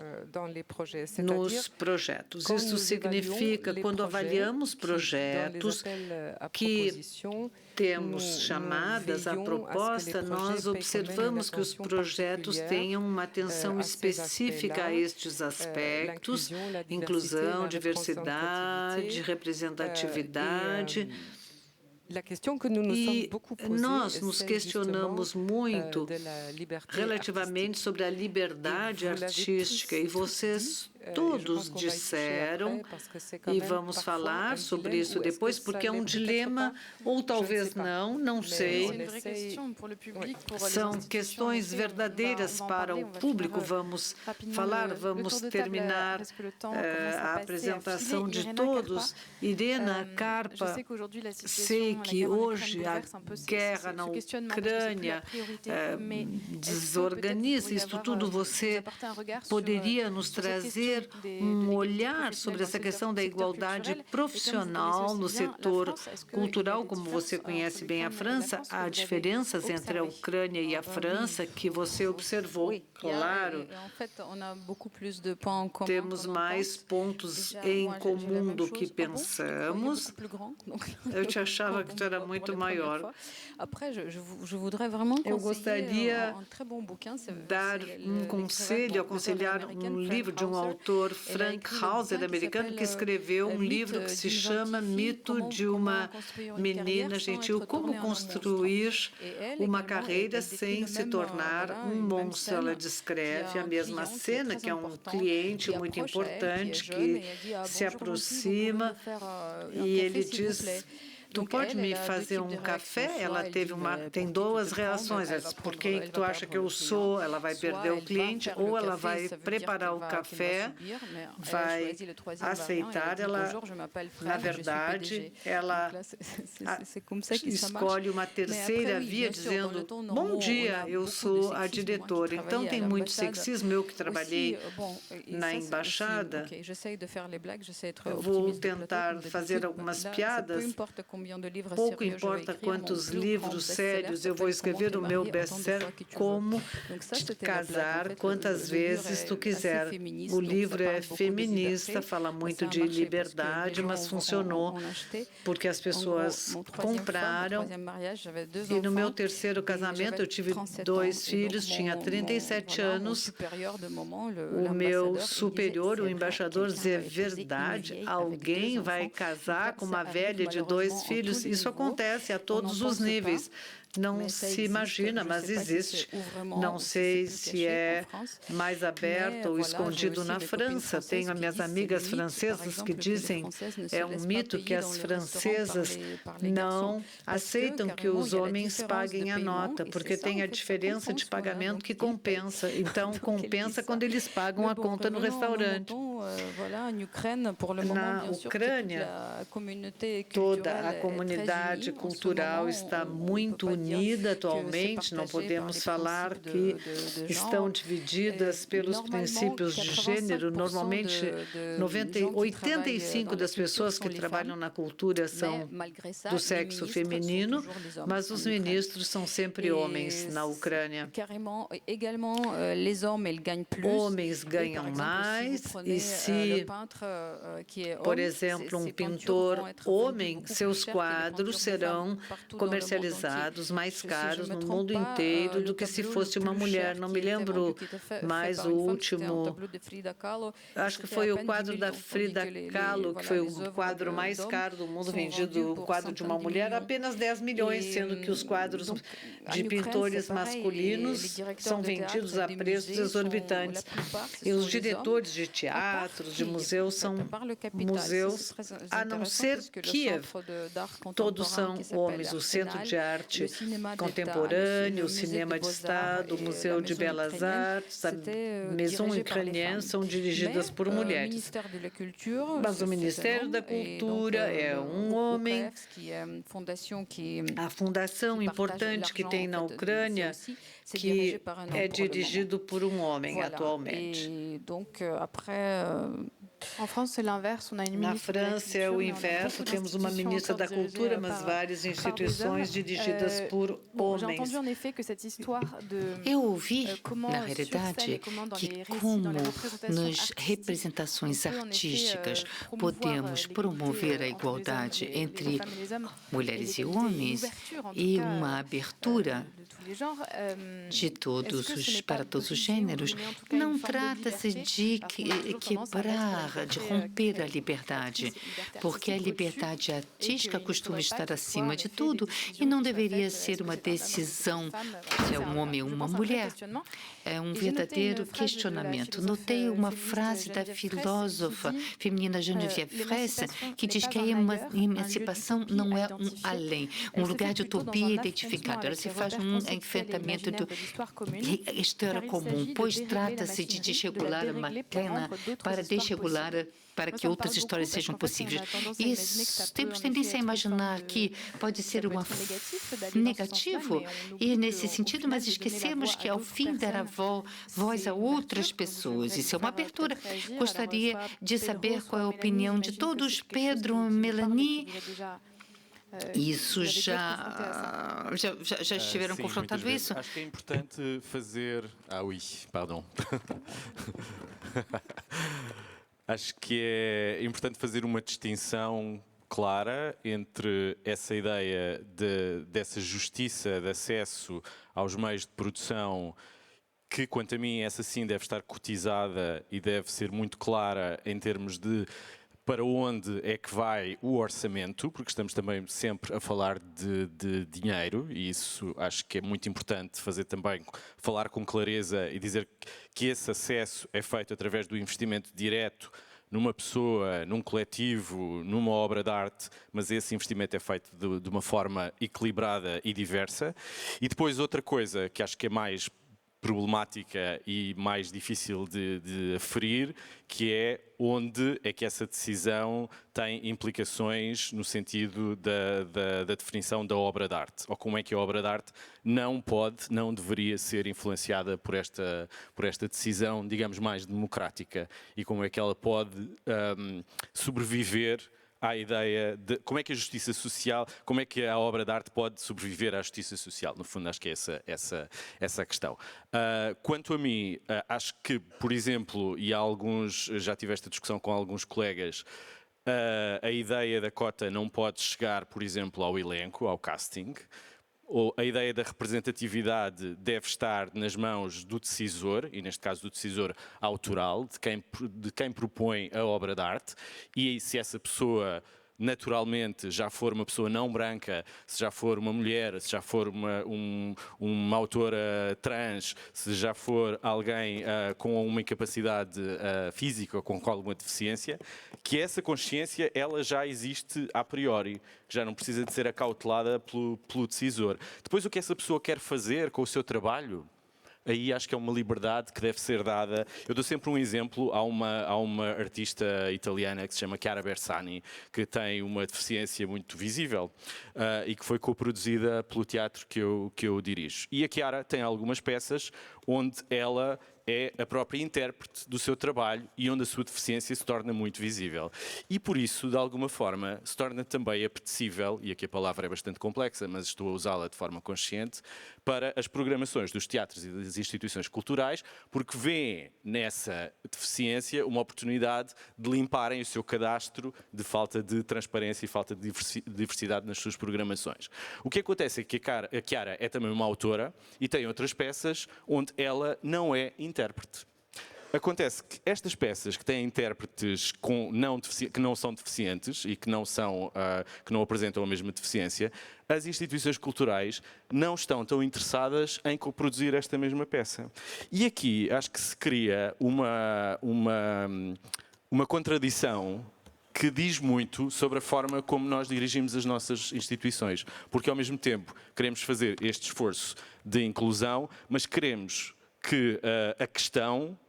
nos projetos. Isso significa, quando avaliamos projetos que temos chamadas à proposta, nós observamos que os projetos tenham uma atenção específica a estes aspectos: inclusão, diversidade, representatividade. E nós nos questionamos muito relativamente sobre a liberdade artística, e vocês todos disseram, e vamos falar sobre isso depois, porque é um dilema, ou talvez não sei. São questões verdadeiras para o público. Vamos falar, vamos terminar a apresentação de todos. Irena Carpa, sei que hoje a guerra na Ucrânia desorganiza isso tudo. Você poderia nos trazer um olhar sobre essa questão da igualdade profissional no setor cultural? Como você conhece bem a França, há diferenças entre a Ucrânia e a França que você observou, claro. Temos mais pontos em comum do que pensamos. Eu te achava que tu era muito maior. Eu gostaria de dar um conselho, aconselhar um livro de um autor, Frank Hauser, americano, que escreveu um livro que se chama Mito de uma Menina Gentil, como construir uma carreira sem se tornar um monstro. Ela descreve a mesma cena, que é um cliente muito importante que se aproxima e ele diz: tu pode me fazer um café? Ela tem duas reações. Ela diz: por quem tu acha que eu sou? Ela vai perder o cliente, ou ela vai preparar o café, vai aceitar. Ela, na verdade, ela escolhe uma terceira via, dizendo: bom dia, eu sou a diretora. Então, tem muito sexismo. Eu que trabalhei na embaixada, vou tentar fazer algumas piadas. Pouco importa quantos livros sérios eu vou escrever, o meu best-seller, como te casar quantas vezes tu quiser. O livro é feminista, fala muito de liberdade, mas funcionou porque as pessoas compraram. E no meu terceiro casamento eu tive 2 filhos, tinha 37 anos. O meu superior, o embaixador, dizia: verdade, alguém vai casar com uma velha de 2 filhos? Isso acontece a todos os níveis. não se imagina, mas existe. Não sei se é mais aberto ou escondido na França. Tenho as minhas amigas francesas que dizem é um mito que as francesas não aceitam que os homens paguem a nota, porque tem a diferença de pagamento que compensa. Então, compensa quando eles pagam a conta no restaurante. Na Ucrânia, toda a comunidade cultural está muito unida atualmente. Não podemos falar que estão divididas pelos princípios de gênero. Normalmente, 85% das pessoas que trabalham na cultura são do sexo feminino, mas os ministros são sempre homens na Ucrânia. Homens ganham mais e se, por exemplo, um pintor homem, seus quadros serão comercializados mais caros no mundo inteiro do que se fosse uma mulher. Não me lembro mais o último, acho que foi o quadro da Frida Kahlo, que foi o quadro mais caro do mundo vendido, o quadro de uma mulher, apenas 10 milhões, sendo que os quadros de pintores masculinos são vendidos a preços exorbitantes. E os diretores de teatros, de museus, são museus, a não ser Kiev, todos são homens. O Centro de Arte Contemporâneo, o Cinema de Estado, o Museu de Belas Artes, a Maison Ukrainienne são dirigidas por mulheres. Mas o Ministério da Cultura é um homem. A fundação importante que tem na Ucrânia, que é dirigido por um homem atualmente. Na França é o inverso, temos uma ministra da Cultura, mas várias instituições dirigidas por homens. Eu ouvi, na realidade, que como nas representações artísticas podemos promover a igualdade entre mulheres e homens e uma abertura para todos os gêneros, não trata-se de quebrar, de romper a liberdade, porque a liberdade artística costuma estar acima de tudo e não deveria ser uma decisão se é um homem ou uma mulher. É um verdadeiro questionamento. Notei uma frase da filósofa feminina Geneviève Fraisse, que diz que a emancipação não é um além, um lugar de utopia identificado. Ela se faz um enfrentamento da história comum, pois trata-se de desregular a materna para desregular para que outras histórias sejam possíveis. E temos tendência a imaginar que pode ser negativo, e nesse sentido, mas esquecemos que, ao fim, dará voz a outras pessoas. Isso é uma abertura. Gostaria de saber qual é a opinião de todos. Pedro, Melanie, isso já estiveram confrontados com isso? Acho que é importante fazer... pardon. Acho que é importante fazer uma distinção clara entre essa ideia dessa justiça de acesso aos meios de produção, que, quanto a mim, essa sim deve estar cotizada e deve ser muito clara em termos de para onde é que vai o orçamento, porque estamos também sempre a falar de dinheiro, e isso acho que é muito importante fazer também, falar com clareza e dizer que esse acesso é feito através do investimento direto numa pessoa, num coletivo, numa obra de arte, mas esse investimento é feito de uma forma equilibrada e diversa. E depois outra coisa que acho que é mais problemática e mais difícil de aferir, que é onde é que essa decisão tem implicações no sentido da definição da obra de arte, ou como é que a obra de arte não deveria ser influenciada por esta decisão, digamos, mais democrática, e como é que ela pode sobreviver à ideia de como é que a justiça social, como é que a obra de arte pode sobreviver à justiça social. No fundo, acho que é essa a questão. Quanto a mim, acho que, por exemplo, e já tive esta discussão com alguns colegas, a ideia da cota não pode chegar, por exemplo, ao elenco, ao casting, ou a ideia da representatividade deve estar nas mãos do decisor, e neste caso do decisor autoral, de quem propõe a obra de arte, e se essa pessoa naturalmente já for uma pessoa não branca, se já for uma mulher, se já for uma autora trans, se já for alguém com uma incapacidade física ou com alguma deficiência, que essa consciência ela já existe a priori, que já não precisa de ser acautelada pelo decisor. Depois, o que essa pessoa quer fazer com o seu trabalho, aí acho que é uma liberdade que deve ser dada. Eu dou sempre um exemplo. Há uma artista italiana que se chama Chiara Bersani, que tem uma deficiência muito visível e que foi coproduzida pelo teatro que eu dirijo. E a Chiara tem algumas peças onde ela é a própria intérprete do seu trabalho e onde a sua deficiência se torna muito visível. E por isso, de alguma forma, se torna também apetecível, e aqui a palavra é bastante complexa, mas estou a usá-la de forma consciente, para as programações dos teatros e das instituições culturais, porque vêem nessa deficiência uma oportunidade de limparem o seu cadastro de falta de transparência e falta de diversidade nas suas programações. O que acontece é que a Chiara é também uma autora e tem outras peças onde ela não é intérprete. Acontece que estas peças que têm intérpretes que não são deficientes e que não apresentam a mesma deficiência, as instituições culturais não estão tão interessadas em coproduzir esta mesma peça. E aqui acho que se cria uma contradição que diz muito sobre a forma como nós dirigimos as nossas instituições. Porque, ao mesmo tempo, queremos fazer este esforço de inclusão, mas queremos que a questão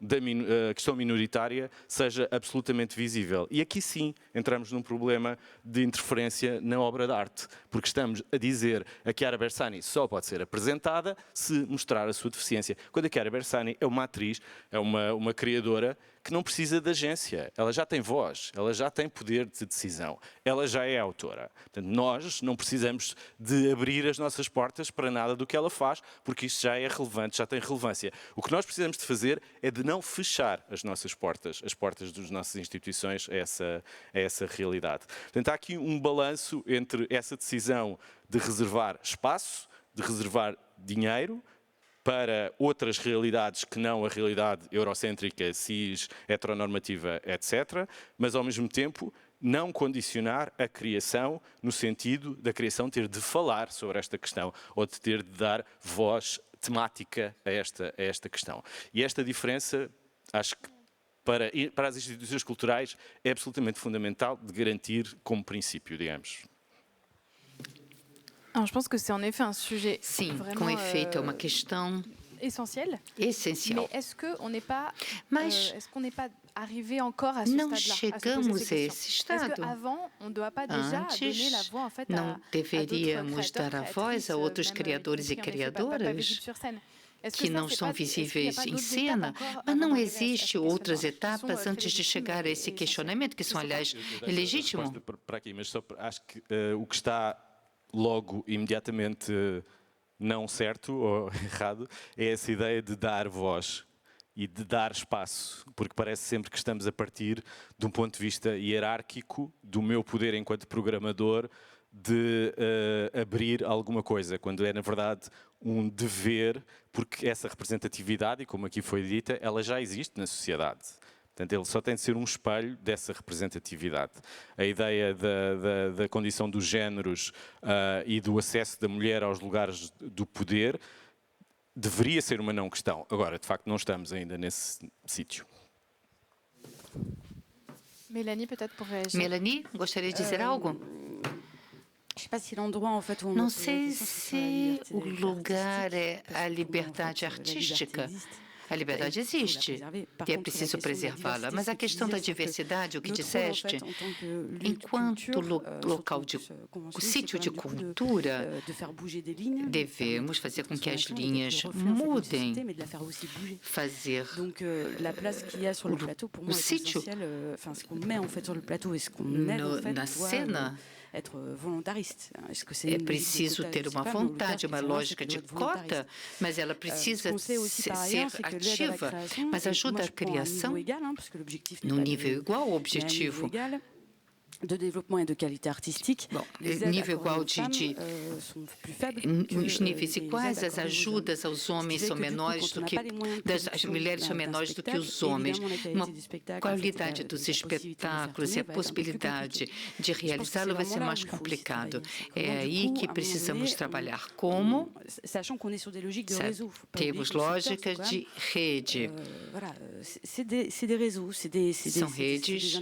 minoritária seja absolutamente visível. E aqui sim entramos num problema de interferência na obra de arte, porque estamos a dizer a Chiara Bersani só pode ser apresentada se mostrar a sua deficiência, quando a Chiara Bersani é uma atriz, é uma criadora que não precisa de agência, ela já tem voz, ela já tem poder de decisão, ela já é autora. Portanto, nós não precisamos de abrir as nossas portas para nada do que ela faz, porque isto já é relevante, já tem relevância. O que nós precisamos de fazer é de não fechar as nossas portas, as portas das nossas instituições a essa realidade. Portanto, há aqui um balanço entre essa decisão de reservar espaço, de reservar dinheiro, para outras realidades que não a realidade eurocêntrica, cis, heteronormativa, etc., mas ao mesmo tempo não condicionar a criação no sentido da criação ter de falar sobre esta questão ou de ter de dar voz temática a esta questão. E esta diferença, acho que para as instituições culturais é absolutamente fundamental de garantir como princípio, digamos. Alors, je pense que c'est en effet un sujet Sim, vraiment, com efeito é uma questão essencial. essencial. Mais est-ce qu'on n'est pas, Mas est-ce qu'on n'est pas arrivé encore à ce não stade-là, à se poser chegamos ces a questions? esse Est-ce estado. qu'avant, on ne doit pas déjà donner la Antes, voix en fait não deveríamos dar a voz a outros criadores e criadoras que não são visíveis em cena, mas não existe outras etapas antes de chegar a esse questionamento, que são, aliás, legítimos. Para aqui, mas só acho que o que está logo imediatamente não certo ou errado é essa ideia de dar voz e de dar espaço, porque parece sempre que estamos a partir de um ponto de vista hierárquico do meu poder enquanto programador de abrir alguma coisa, quando é na verdade um dever, porque essa representatividade, e como aqui foi dita, ela já existe na sociedade. Portanto, ele só tem de ser um espelho dessa representatividade. A ideia da condição dos géneros e do acesso da mulher aos lugares do poder deveria ser uma não questão. Agora, de facto, não estamos ainda nesse sítio. Mélanie, peut-être pour réagir. Mélanie, gostaria de dizer algo? Não sei se o lugar é a liberdade artística. A liberdade existe e é preciso preservá-la, mas a questão da diversidade, o que disseste, enquanto local de sítio de cultura, devemos fazer com que as linhas mudem, fazer o sítio na cena. É preciso ter uma vontade, uma lógica de cota, mas ela precisa ser ativa, mas ajuda a criação no nível igual ao objetivo. de développement et de qualité artistique. Bom, nível igual os níveis iguais, as ajudas aos homens são menores do que as mulheres são menores do que os homens. Uma qualidade dos espetáculos e a possibilidade de realizá-lo vai ser mais complicado. É aí que precisamos trabalhar. Como? Temos lógicas de rede. São redes,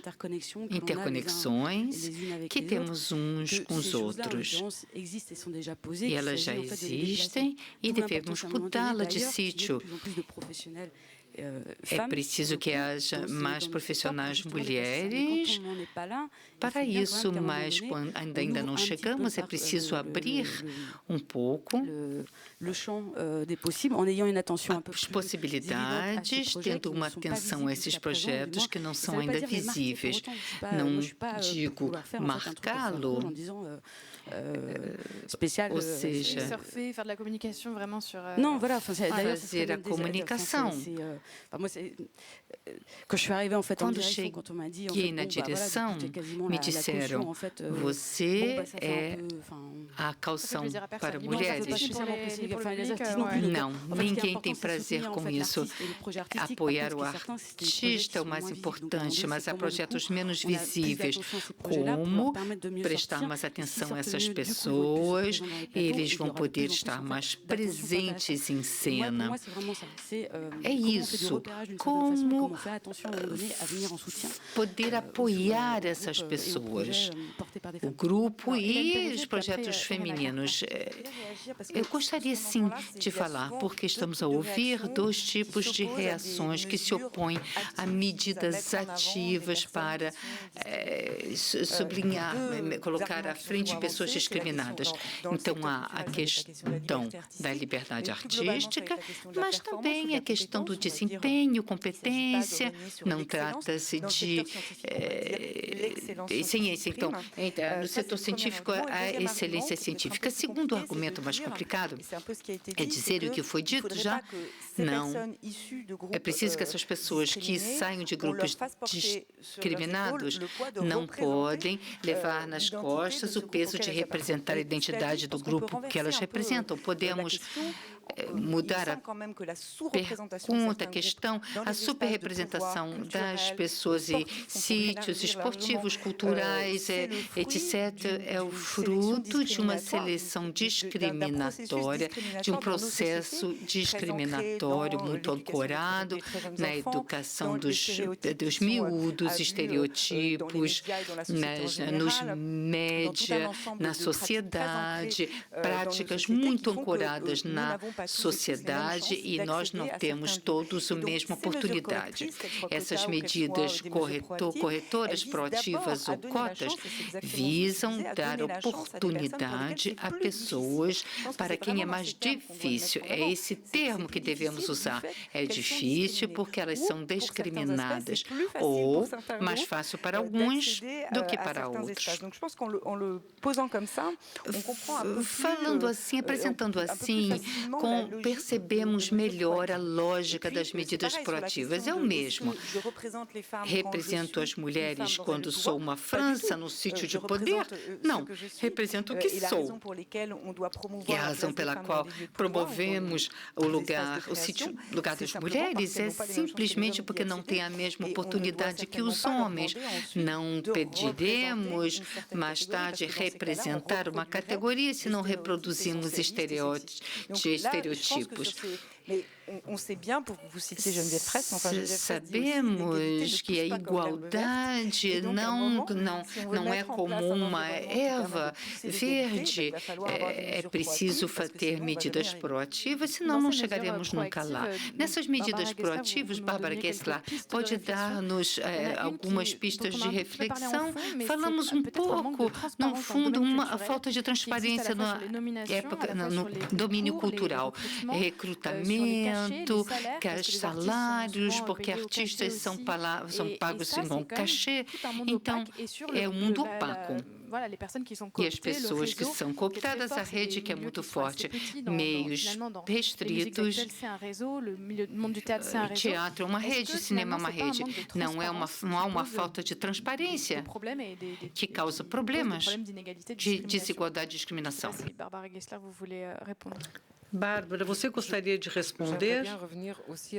interconexões que temos uns com os outros. E elas já existem e devemos mudá-la de sítio. É preciso que haja mais profissionais mulheres para isso, mas quando ainda não chegamos, é preciso abrir um pouco as possibilidades, tendo uma atenção a esses projetos que não são ainda visíveis. Não digo marcá-lo, ou seja, fazer a comunicação. Quando cheguei na direção, me disseram, você é a caução para mulheres. Não, ninguém tem prazer com isso. Apoiar o artista é o mais importante, mas há projetos menos visíveis. Como prestar mais atenção a essas pessoas, eles vão poder estar mais presentes em cena. É isso. Como poder apoiar essas pessoas, o grupo e os projetos femininos. Eu gostaria, sim, de falar, porque estamos a ouvir dois tipos de reações que se opõem a medidas ativas para sublinhar, colocar à frente pessoas discriminadas. Então, há a questão da liberdade artística, mas também a questão do desempenho, competência, não trata-se de ciência. Então, no setor científico, a excelência científica. Segundo argumento mais complicado é dizer o que foi dito já. Não. É preciso que essas pessoas que saiam de grupos discriminados não podem levar nas costas o peso de representar a identidade do grupo que elas representam. Podemos mudar a pergunta, a questão, a superrepresentação das pessoas em sítios esportivos, culturais, etc., é o fruto de uma seleção discriminatória, de um processo discriminatório muito ancorado na educação dos miúdos, estereotipos, nos média, na sociedade, práticas muito ancoradas na sociedade e nós não temos todos a mesma oportunidade. Essas medidas corretoras, proativas ou cotas visam dar oportunidade a pessoas para quem é mais difícil. É esse termo que devemos usar. É difícil porque elas são discriminadas ou mais fácil para alguns do que para outros. Falando assim, apresentando assim, percebemos melhor a lógica das medidas proativas. É o mesmo. Represento as mulheres quando sou uma França no sítio de poder? Não, represento o que sou. E a razão pela qual promovemos o lugar das mulheres é simplesmente porque não têm a mesma oportunidade que os homens. Não pediremos mais tarde representar uma categoria se não reproduzimos estereótipos. Sabemos que a igualdade não é como uma erva verde. É preciso ter medidas proativas, senão não chegaremos nunca lá. Nessas medidas proativas, Bárbara Kessler pode dar-nos algumas pistas de reflexão. Falamos um pouco, no fundo, a falta de transparência no domínio cultural, recrutamento, pagamento, salários, porque artistas são pagos com cachê. Então, é um mundo opaco. E as pessoas que são cooptadas, a rede que é muito forte, meios restritos. Teatro é uma rede, cinema é uma rede. Não há uma falta de transparência que causa problemas de desigualdade e discriminação. Bárbara, você gostaria de responder?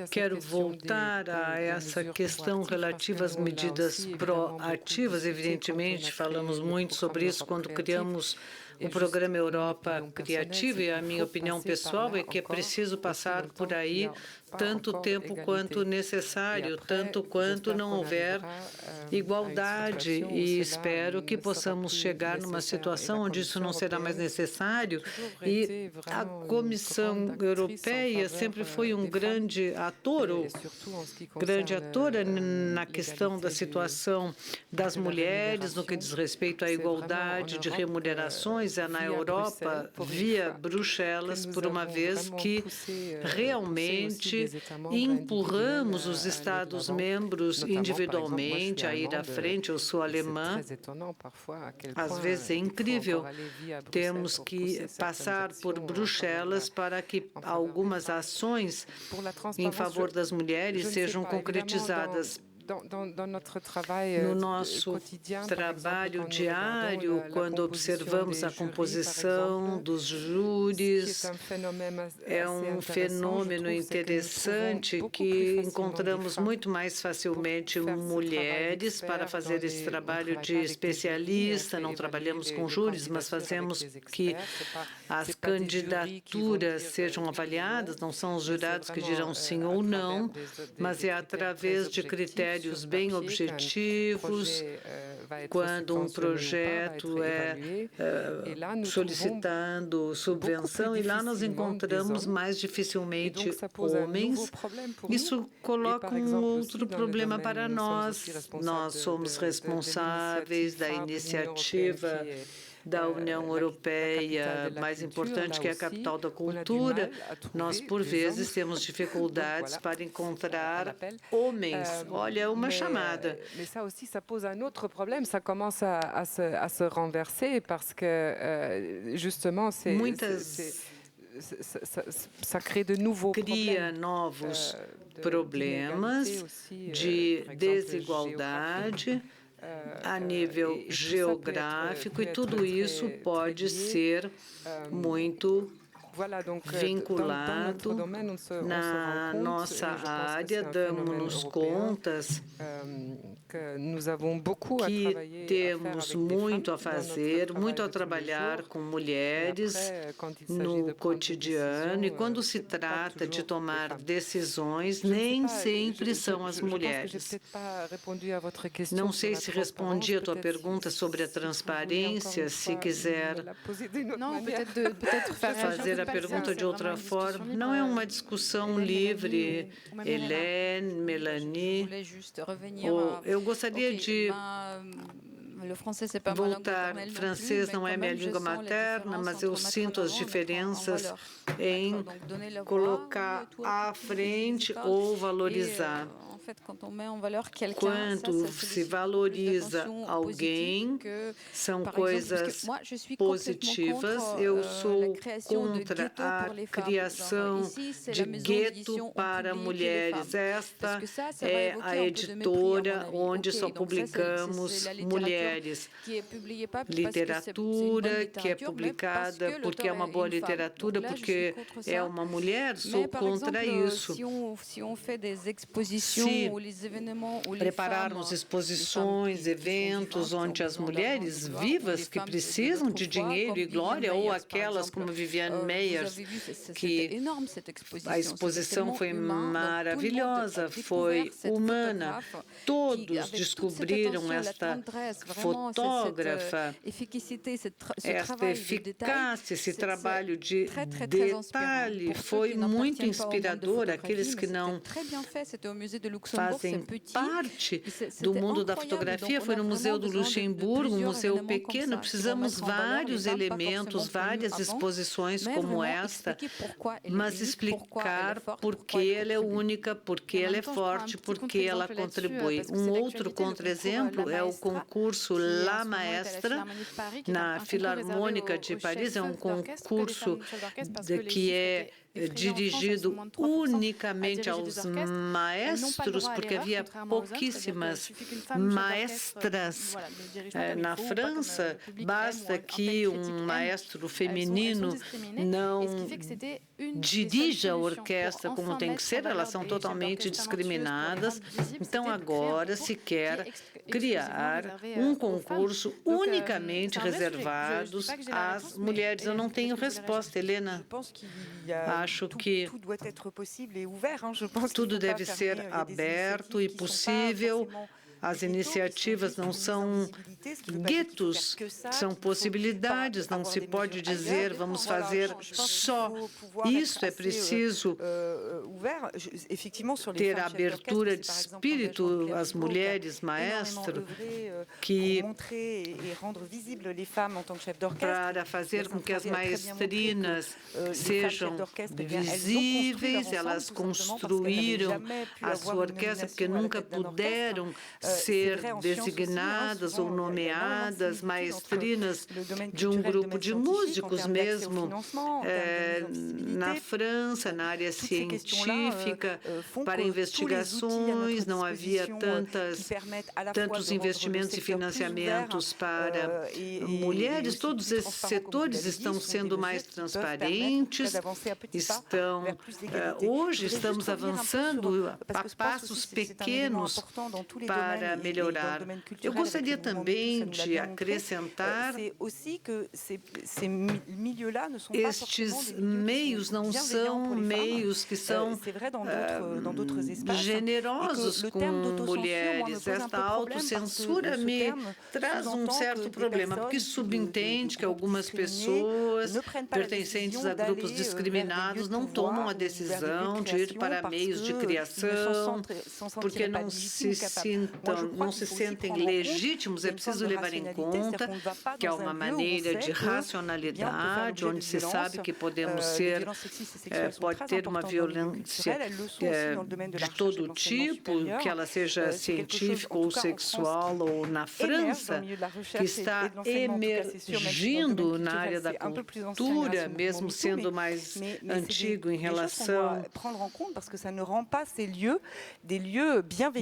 Quero voltar a essa questão relativa às medidas proativas. Evidentemente, falamos muito sobre isso quando criamos o programa Europa Criativa, e a minha opinião pessoal é que é preciso passar por aí tanto tempo quanto necessário, tanto quanto não houver igualdade, e espero que possamos chegar numa situação onde isso não será mais necessário. E a Comissão Europeia sempre foi um grande ator, na questão da situação das mulheres, no que diz respeito à igualdade de remunerações, na Europa, via Bruxelas, por uma vez que realmente empurramos os Estados-membros individualmente a ir à frente. Eu sou alemã, às vezes é incrível. Temos que passar por Bruxelas para que algumas ações em favor das mulheres sejam concretizadas. No nosso trabalho diário, quando observamos a composição dos júris, é um fenômeno interessante que encontramos muito mais facilmente mulheres para fazer esse trabalho de especialista. Não trabalhamos com júris, mas fazemos que as candidaturas sejam avaliadas. Não são os jurados que dirão sim ou não, mas é através de critérios bem objetivos, quando um projeto é solicitando subvenção, e lá nós encontramos mais dificilmente homens. Isso coloca um outro problema para nós. Nós somos responsáveis da iniciativa da União Europeia mais importante, que é a capital da cultura. Nós, por vezes, temos dificuldades para encontrar homens. Olha, uma chamada. Mas ça aussi, ça pose un autre problème. Ça commence à se renverser parce que justement, ça crée de nouveaux cria novos problemas de desigualdade a nível geográfico, e tudo isso pode ser muito vinculado na nossa área. Damos-nos contas que temos muito a fazer, muito a trabalhar com mulheres no cotidiano, e quando se trata de tomar decisões, nem sempre são as mulheres. Não sei se respondi a tua pergunta sobre a transparência. Se quiser fazer a pergunta de outra forma. Não é uma discussão livre. Hélène, Mélanie, eu gostaria de voltar. Francês não é minha língua materna, mas eu sinto as diferenças em colocar à frente ou valorizar. Quando se valoriza alguém, são coisas positivas. Eu sou contra a criação de gueto para mulheres. Esta é a editora onde só publicamos mulheres. Literatura que é publicada porque é uma boa literatura, porque é uma mulher. Sou contra isso. Se prepararmos exposições, eventos onde as mulheres vivas que precisam de dinheiro e glória, ou aquelas como Viviane Meyers, que a exposição foi maravilhosa, foi humana. Todos descobriram esta fotógrafa, esta eficácia, esse trabalho de detalhe foi muito inspirador. Aqueles que não fazem parte do mundo da fotografia. Foi no Museu do Luxemburgo, um museu pequeno. Precisamos vários elementos, várias exposições como esta, mas explicar por que ela é única, por que ela é forte, por que ela contribui. Um outro contra-exemplo é o concurso La Maestra, na Filarmônica de Paris. É um concurso que é dirigido unicamente aos maestros, porque havia pouquíssimas maestras. Na França, basta que um maestro feminino não dirija a orquestra como tem que ser, elas são totalmente discriminadas. Então, agora se quer criar um concurso unicamente reservado às mulheres. Eu não tenho resposta, Helena. Acho que tudo deve ser aberto e possível. As iniciativas não são guetos, são possibilidades. Não se pode dizer vamos fazer só isso. É preciso ter abertura de espírito às mulheres maestras para fazer com que as maestrinas sejam visíveis. Elas construíram a sua orquestra porque nunca puderam ser designadas ou nomeadas maestrinas de um grupo de músicos mesmo na França, na área científica, para investigações. Não havia tantos investimentos e financiamentos para mulheres. Todos esses setores estão sendo mais transparentes. Hoje estamos avançando a passos pequenos para melhorar. Eu gostaria também de acrescentar estes meios não são meios que são generosos com mulheres. Esta autocensura me traz um certo problema, porque subentende que algumas pessoas pertencentes a grupos discriminados não tomam a decisão de ir para meios de criação, porque não se sentem legítimos. É preciso levar em conta que há uma maneira de racionalidade, onde se sabe que podemos pode ter uma violência de todo tipo, que ela seja científica ou sexual, ou na França, que está emergindo na área da cultura, mesmo sendo mais antigo em relação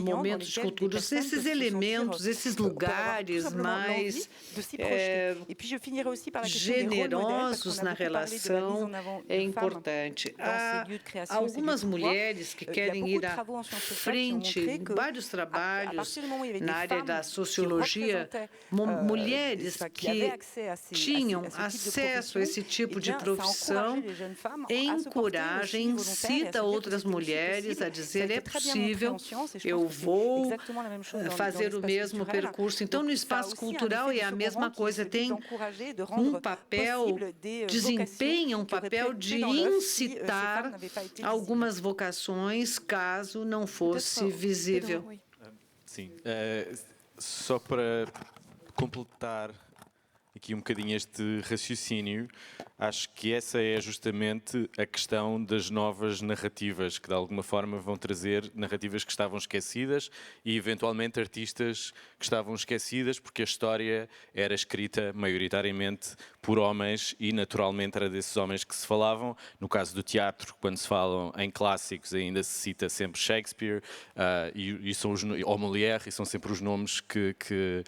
momentos de cultura. Esses elementos, esses lugares mais generosos na relação é importante. Há algumas mulheres que querem ir à frente em vários trabalhos na área da sociologia, mulheres que tinham acesso a esse tipo de profissão, encoraja, incita outras mulheres a dizer é possível, eu vou fazer o mesmo percurso. Então, no espaço cultural é a mesma coisa, tem um papel, desempenha um papel de incitar algumas vocações, caso não fosse visível. Sim, só para completar aqui um bocadinho este raciocínio, acho que essa é justamente a questão das novas narrativas, que de alguma forma vão trazer narrativas que estavam esquecidas e eventualmente artistas que estavam esquecidas, porque a história era escrita maioritariamente por homens e naturalmente era desses homens que se falavam. No caso do teatro, quando se falam em clássicos, ainda se cita sempre Shakespeare e são ou Molière, e são sempre os nomes que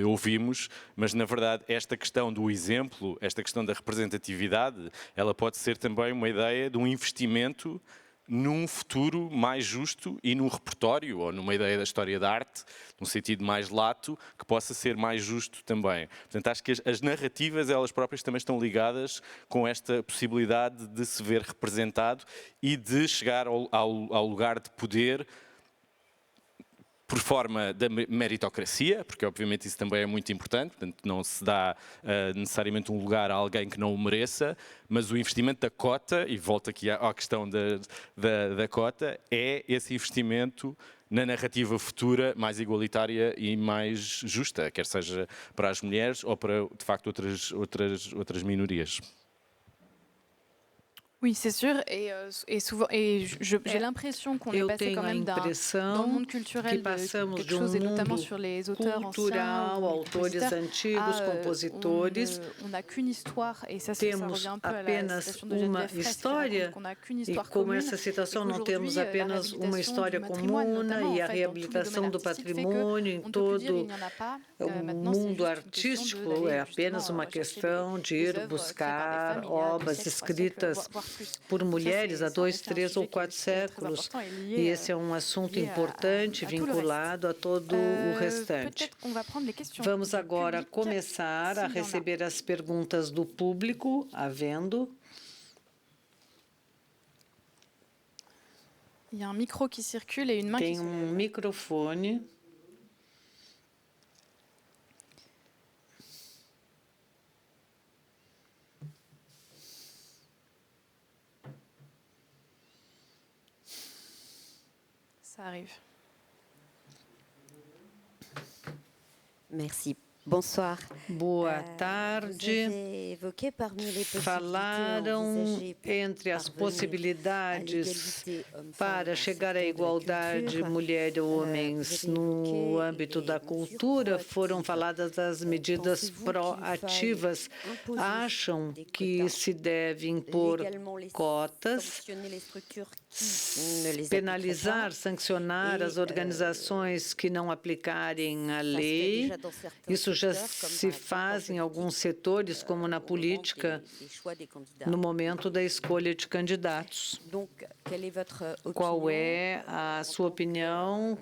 ouvimos, mas na verdade esta questão do exemplo, esta questão da representatividade, ela pode ser também uma ideia de um investimento num futuro mais justo e num repertório, ou numa ideia da história da arte, num sentido mais lato, que possa ser mais justo também. Portanto, acho que as narrativas, elas próprias também estão ligadas com esta possibilidade de se ver representado e de chegar ao lugar de poder por forma da meritocracia, porque obviamente isso também é muito importante, portanto não se dá necessariamente um lugar a alguém que não o mereça, mas o investimento da cota, e volto aqui à questão da cota, é esse investimento na narrativa futura mais igualitária e mais justa, quer seja para as mulheres ou para, de facto, outras minorias. Oui, c'est sûr. Et souvent, j'ai l'impression qu'on est passé quand même dans le monde culturel de quelque chose, et notamment sur les auteurs anciens, autores antigos, compositores. On n'a qu'une histoire, et ça revient un peu à la citation de Geneviève Frey, qu'on n'a qu'une histoire commune. E como essa citação não temos apenas uma história comum e a reabilitação do patrimônio em todo o mundo artístico é apenas uma questão de ir buscar obras escritas por mulheres há 2, 3 ou 4 séculos. E esse é um assunto importante vinculado a todo o restante. Vamos agora começar a receber as perguntas do público, havendo. Il y a un micro qui circule et une main Tem microfone. Ça arrive. Merci. Bonsoir. Boa tarde. Falaram entre as possibilidades para chegar à igualdade mulher e homens no âmbito da cultura. Foram faladas as medidas proativas. Acham que se deve impor cotas, penalizar, sancionar as organizações que não aplicarem a lei. Isso já se faz em alguns setores, como na política, no momento da escolha de candidatos. Qual é a sua opinião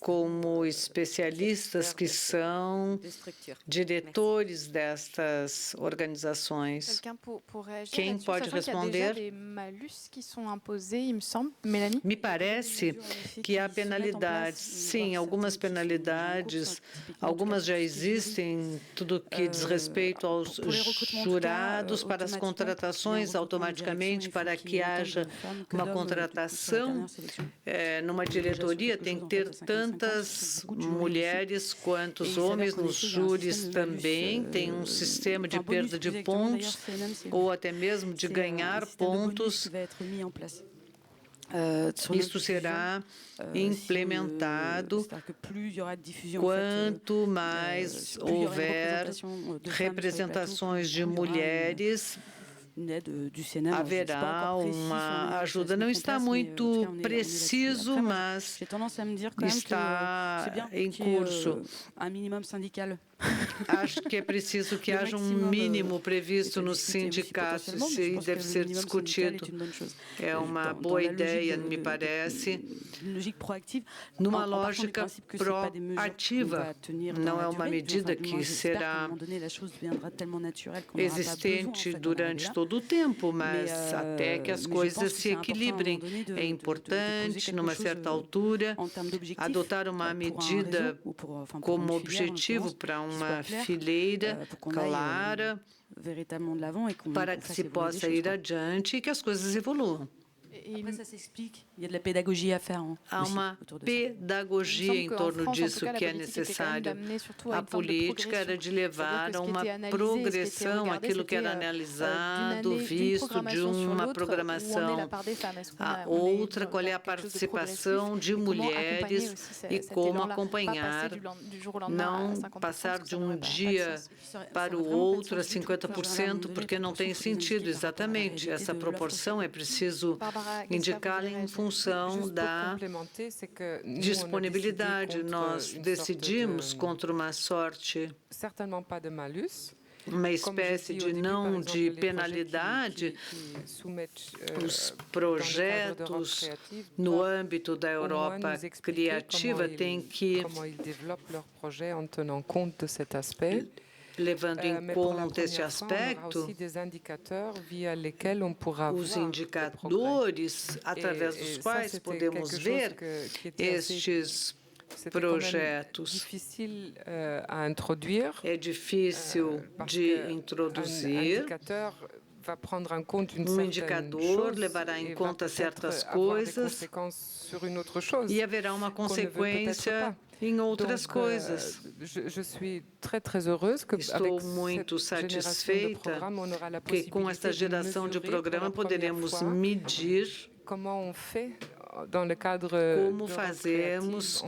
como especialistas que são diretores destas organizações? Quem pode responder? Me parece que há penalidades. Sim, algumas penalidades, algumas já existem, tudo que diz respeito aos jurados, para as contratações, automaticamente, para que haja uma contratação, numa diretoria tem que ter tantas mulheres quantos homens, nos júris também, tem um sistema de perda de pontos, ou até mesmo de ganhar pontos. Isso será implementado quanto mais houver representações de mulheres. Haverá uma ajuda. Não está muito preciso, mas está em curso. Acho que é preciso que haja um mínimo previsto nos sindicatos e deve ser discutido. É uma boa ideia, me parece, numa lógica proativa. Não é uma medida que será existente durante todo o tempo, mas até que as coisas se equilibrem. É importante, numa certa altura, adotar uma medida como objetivo para uma fileira clara, para que se possa ir adiante e que as coisas evoluam. Há uma pedagogia em torno disso que é necessária. A política era de levar a uma progressão, aquilo que era analisado, visto de uma programação. A outra, qual é a participação de mulheres e como acompanhar, não passar de um dia para o outro a 50%, porque não tem sentido exatamente. Essa proporção é preciso indicá-la em função da disponibilidade. Nós decidimos contra uma sorte, uma espécie de penalidade. Os projetos no âmbito da Europa criativa têm que, levando em conta esse aspecto, os indicadores através dos quais podemos ver estes projetos. É difícil de introduzir. indicador levará em conta certas coisas e haverá uma consequência em outras coisas. Estou muito satisfeita que com esta geração de programa poderemos medir como fazemos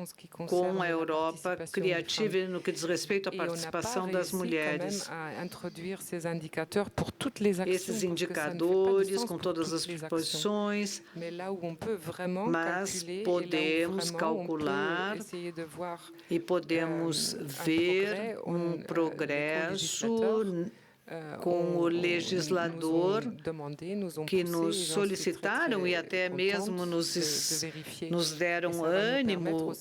com a Europa criativa no que diz respeito à participação das mulheres. Esses indicadores, com todas as proposições, mas podemos calcular e podemos ver um progresso com o legislador que nos solicitaram e até mesmo nos deram ânimo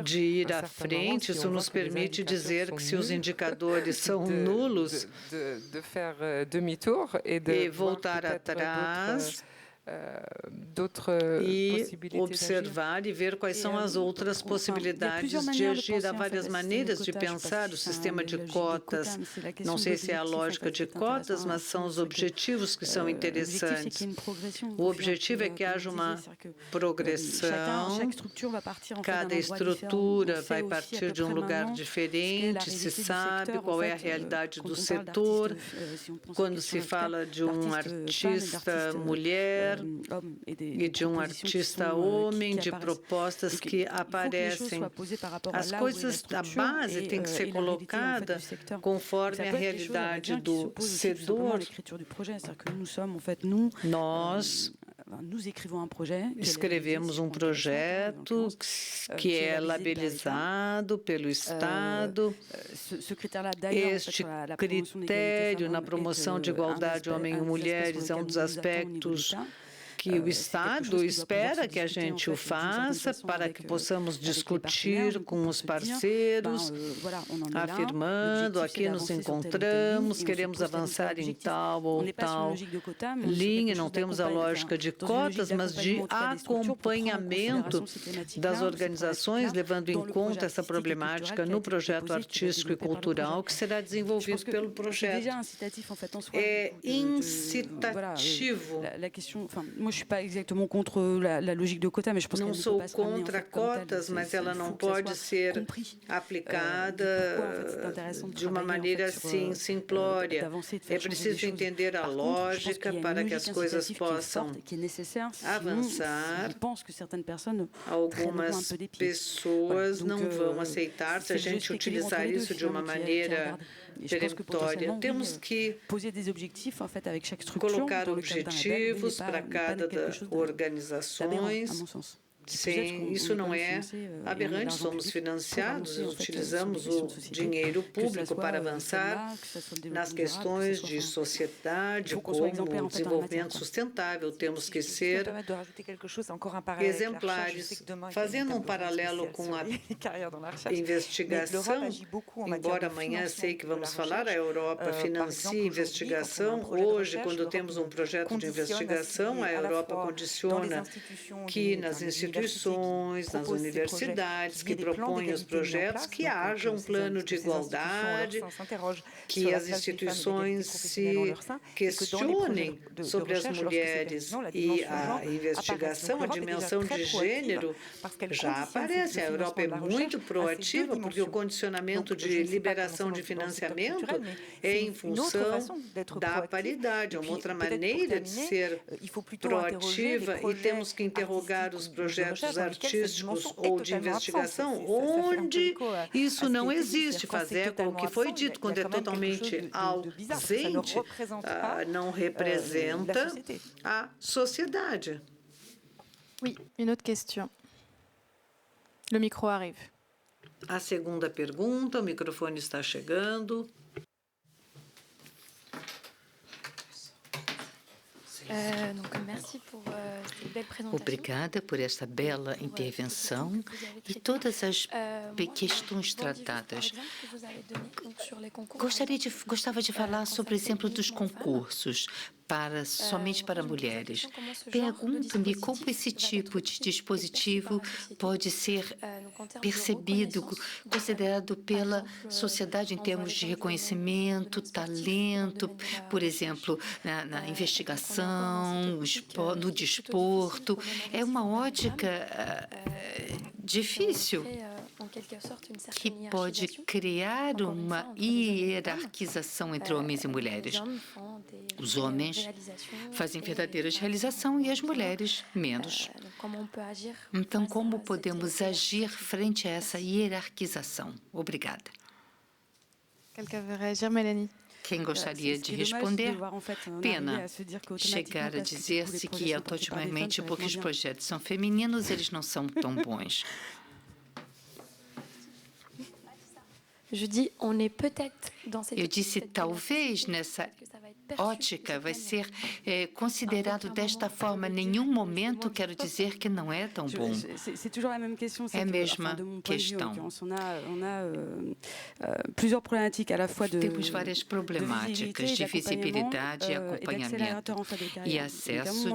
de ir à frente. Isso nos permite dizer que se os indicadores são nulos e voltar atrás e observar e ver quais são as outras possibilidades de agir. Há várias maneiras de pensar o sistema de cotas. Não sei se é a lógica de cotas, mas são os objetivos que são interessantes. O objetivo é que haja uma progressão, cada estrutura vai partir de um lugar diferente, se sabe qual é a realidade do setor. Quando se fala de um artista mulher, e de um artista homem, de propostas que aparecem. As coisas, a base tem que ser colocada conforme a realidade do setor. Nós escrevemos um projeto que é labelizado pelo Estado. Este critério na promoção de igualdade homem e mulheres é um dos aspectos que o Estado espera que a gente o faça para que possamos discutir com os parceiros, afirmando, aqui nos encontramos, queremos avançar em tal ou tal linha, não temos a lógica de cotas, mas de acompanhamento das organizações, levando em conta essa problemática no projeto artístico e cultural que será desenvolvido pelo projeto. É incitativo. Não sou contra cotas, mas ela não pode ser aplicada de uma maneira assim simplória. É preciso entender a lógica para que as coisas possam avançar. Algumas pessoas não vão aceitar se a gente utilizar isso de uma maneira peremptória. Temos que colocar objetivos para cada das organizações. Sim, isso não é aberrante, somos financiados, utilizamos o dinheiro público para avançar nas questões de sociedade, como o desenvolvimento sustentável. Temos que ser exemplares. Fazendo um paralelo com a investigação, embora amanhã sei que vamos falar, a Europa financia investigação. Hoje, quando temos um projeto de investigação, a Europa condiciona que nas instituições, nas universidades que propõem os projetos, que haja um plano de igualdade, que as instituições se questionem sobre as mulheres e a investigação, a dimensão de gênero já aparece. A Europa é muito proativa porque o condicionamento de liberação de financiamento é em função da paridade. É uma outra maneira de ser proativa e temos que interrogar os projetos artísticos ou de investigação onde isso não existe. Fazer com o que foi dito quando é totalmente ausente, não representa a sociedade. Oui, une autre question. Le micro arrive. A segunda pergunta, o microfone está chegando. Obrigada por esta bela intervenção e todas as questões tratadas. Gostava de falar sobre o exemplo dos concursos somente para mulheres. Pergunto-me como esse tipo de dispositivo pode ser percebido, considerado pela sociedade em termos de reconhecimento, talento, por exemplo, na investigação, no desporto. É uma ótica difícil que pode criar uma hierarquização entre homens e mulheres. Os homens fazem verdadeiras realizações e as mulheres menos. Então, como podemos agir frente a essa hierarquização? Obrigada. Quem gostaria de responder? Pena chegar a dizer-se que automaticamente porque os projetos são femininos, eles não são tão bons. Eu disse, talvez nessa ótica vai ser considerado desta forma. Em nenhum momento quero dizer que não é tão bom. É a mesma questão. Temos várias problemáticas de visibilidade e acompanhamento e acesso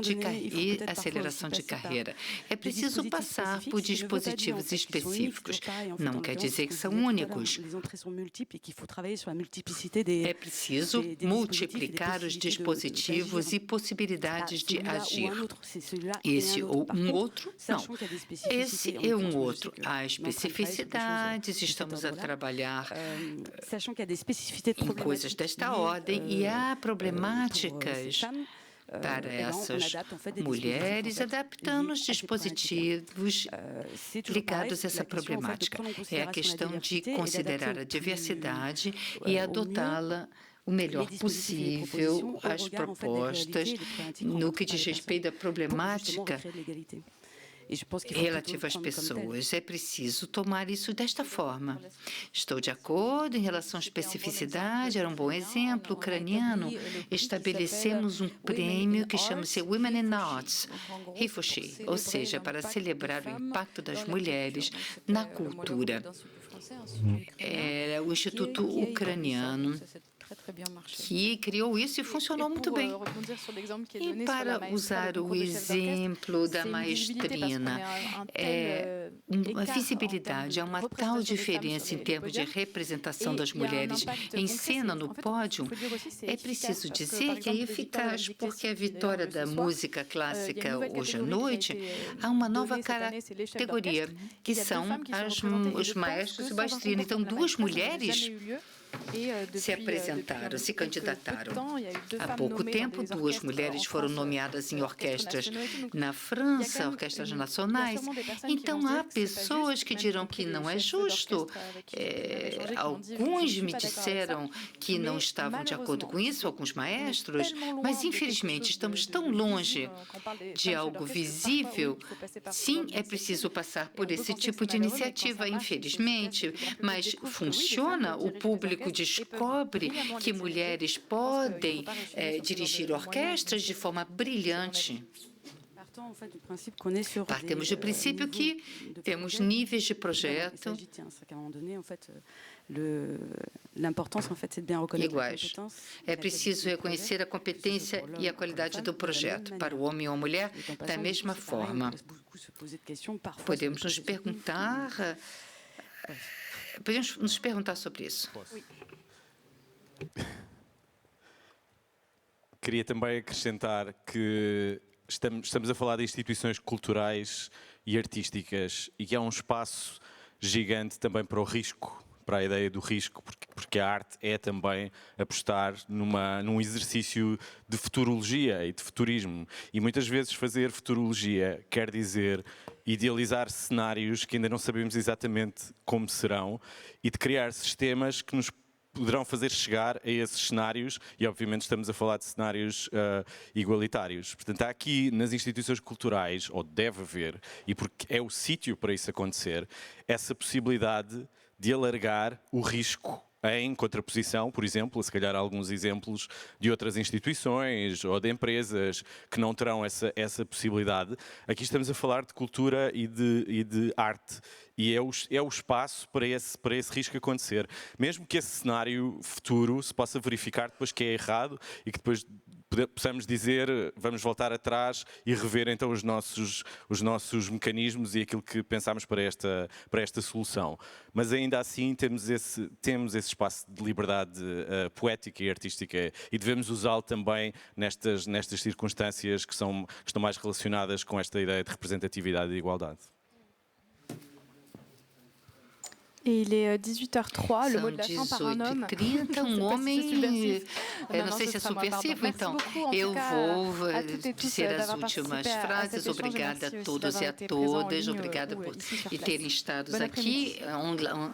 e aceleração de carreira. É preciso passar por dispositivos específicos. Não quer dizer que são únicos. É preciso multiplicar os dispositivos e possibilidades de agir. Esse ou um outro? Não. Esse é um outro. Há especificidades, estamos a trabalhar em coisas desta ordem e há problemáticas para essas mulheres, adaptando os dispositivos ligados a essa problemática. É a questão de considerar a diversidade e adotá-la o melhor possível, as propostas, no que diz respeito à problemática relativa às pessoas. É preciso tomar isso desta forma. Estou de acordo em relação à especificidade, era um bom exemplo ucraniano. Estabelecemos um prêmio que chama-se Women in Arts, Rifushi, ou seja, para celebrar o impacto das mulheres na cultura. Era o Instituto Ucraniano que criou isso e funcionou muito bem. E para usar o exemplo da maestrina, a visibilidade, há uma tal diferença em termos de representação das mulheres em cena, no pódio, é preciso dizer que é eficaz, porque a vitória da música clássica hoje à noite, há uma nova categoria, que são os maestros e maestrina. Então, duas mulheres se apresentaram, se candidataram. Há pouco tempo, duas mulheres foram nomeadas em orquestras na França, orquestras nacionais. Então, há pessoas que dirão que não é justo. Alguns me disseram que não estavam de acordo com isso, alguns maestros, mas, infelizmente, estamos tão longe de algo visível. Sim, é preciso passar por esse tipo de iniciativa, infelizmente, mas funciona, o público descobre que mulheres podem dirigir orquestras de forma brilhante. Partimos do princípio que temos níveis de projeto iguais. É preciso reconhecer a competência e a qualidade do projeto. Para o homem ou a mulher, da mesma forma. Podemos nos perguntar sobre isso. Queria também acrescentar que estamos a falar de instituições culturais e artísticas e que há um espaço gigante também para o risco, para a ideia do risco, porque a arte é também apostar num exercício de futurologia e de futurismo. E muitas vezes fazer futurologia quer dizer idealizar cenários que ainda não sabemos exatamente como serão e de criar sistemas que nos poderão fazer chegar a esses cenários e, obviamente, estamos a falar de cenários igualitários. Portanto, há aqui nas instituições culturais, ou deve haver, e porque é o sítio para isso acontecer, essa possibilidade de alargar o risco em contraposição, por exemplo, a se calhar alguns exemplos de outras instituições ou de empresas que não terão essa possibilidade. Aqui estamos a falar de cultura e de arte. E é o espaço para esse risco acontecer. Mesmo que esse cenário futuro se possa verificar depois que é errado e que depois possamos dizer, vamos voltar atrás e rever então os nossos mecanismos e aquilo que pensámos para esta solução. Mas ainda assim temos esse espaço de liberdade poética e artística e devemos usá-lo também nestas circunstâncias que estão mais relacionadas com esta ideia de representatividade e igualdade. Et il est 18h03, le mot de la fin par un homme. 18h30, homem, eu não sei se é subversivo, então eu vou dizer as últimas frases. Obrigada a todos e a todas, obrigada por terem estado aqui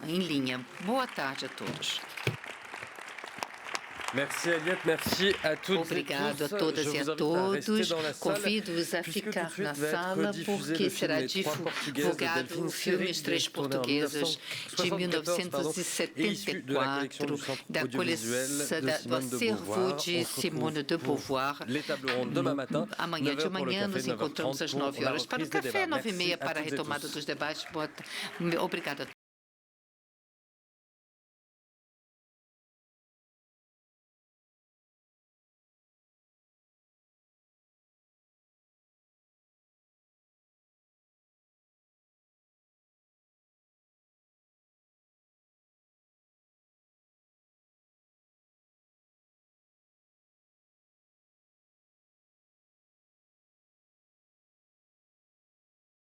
em linha. Boa tarde a todos. Merci Aliette, merci à toutes Obrigado a todas e a todos. Convido-os a ficar na sala porque será divulgado o filme Os Três Portugueses de 1974 da coleção do acervo de Simone de Beauvoir. Amanhã de manhã nos encontramos às 9 horas para o café, 9h30 para a retomada dos debates. Obrigada a todos.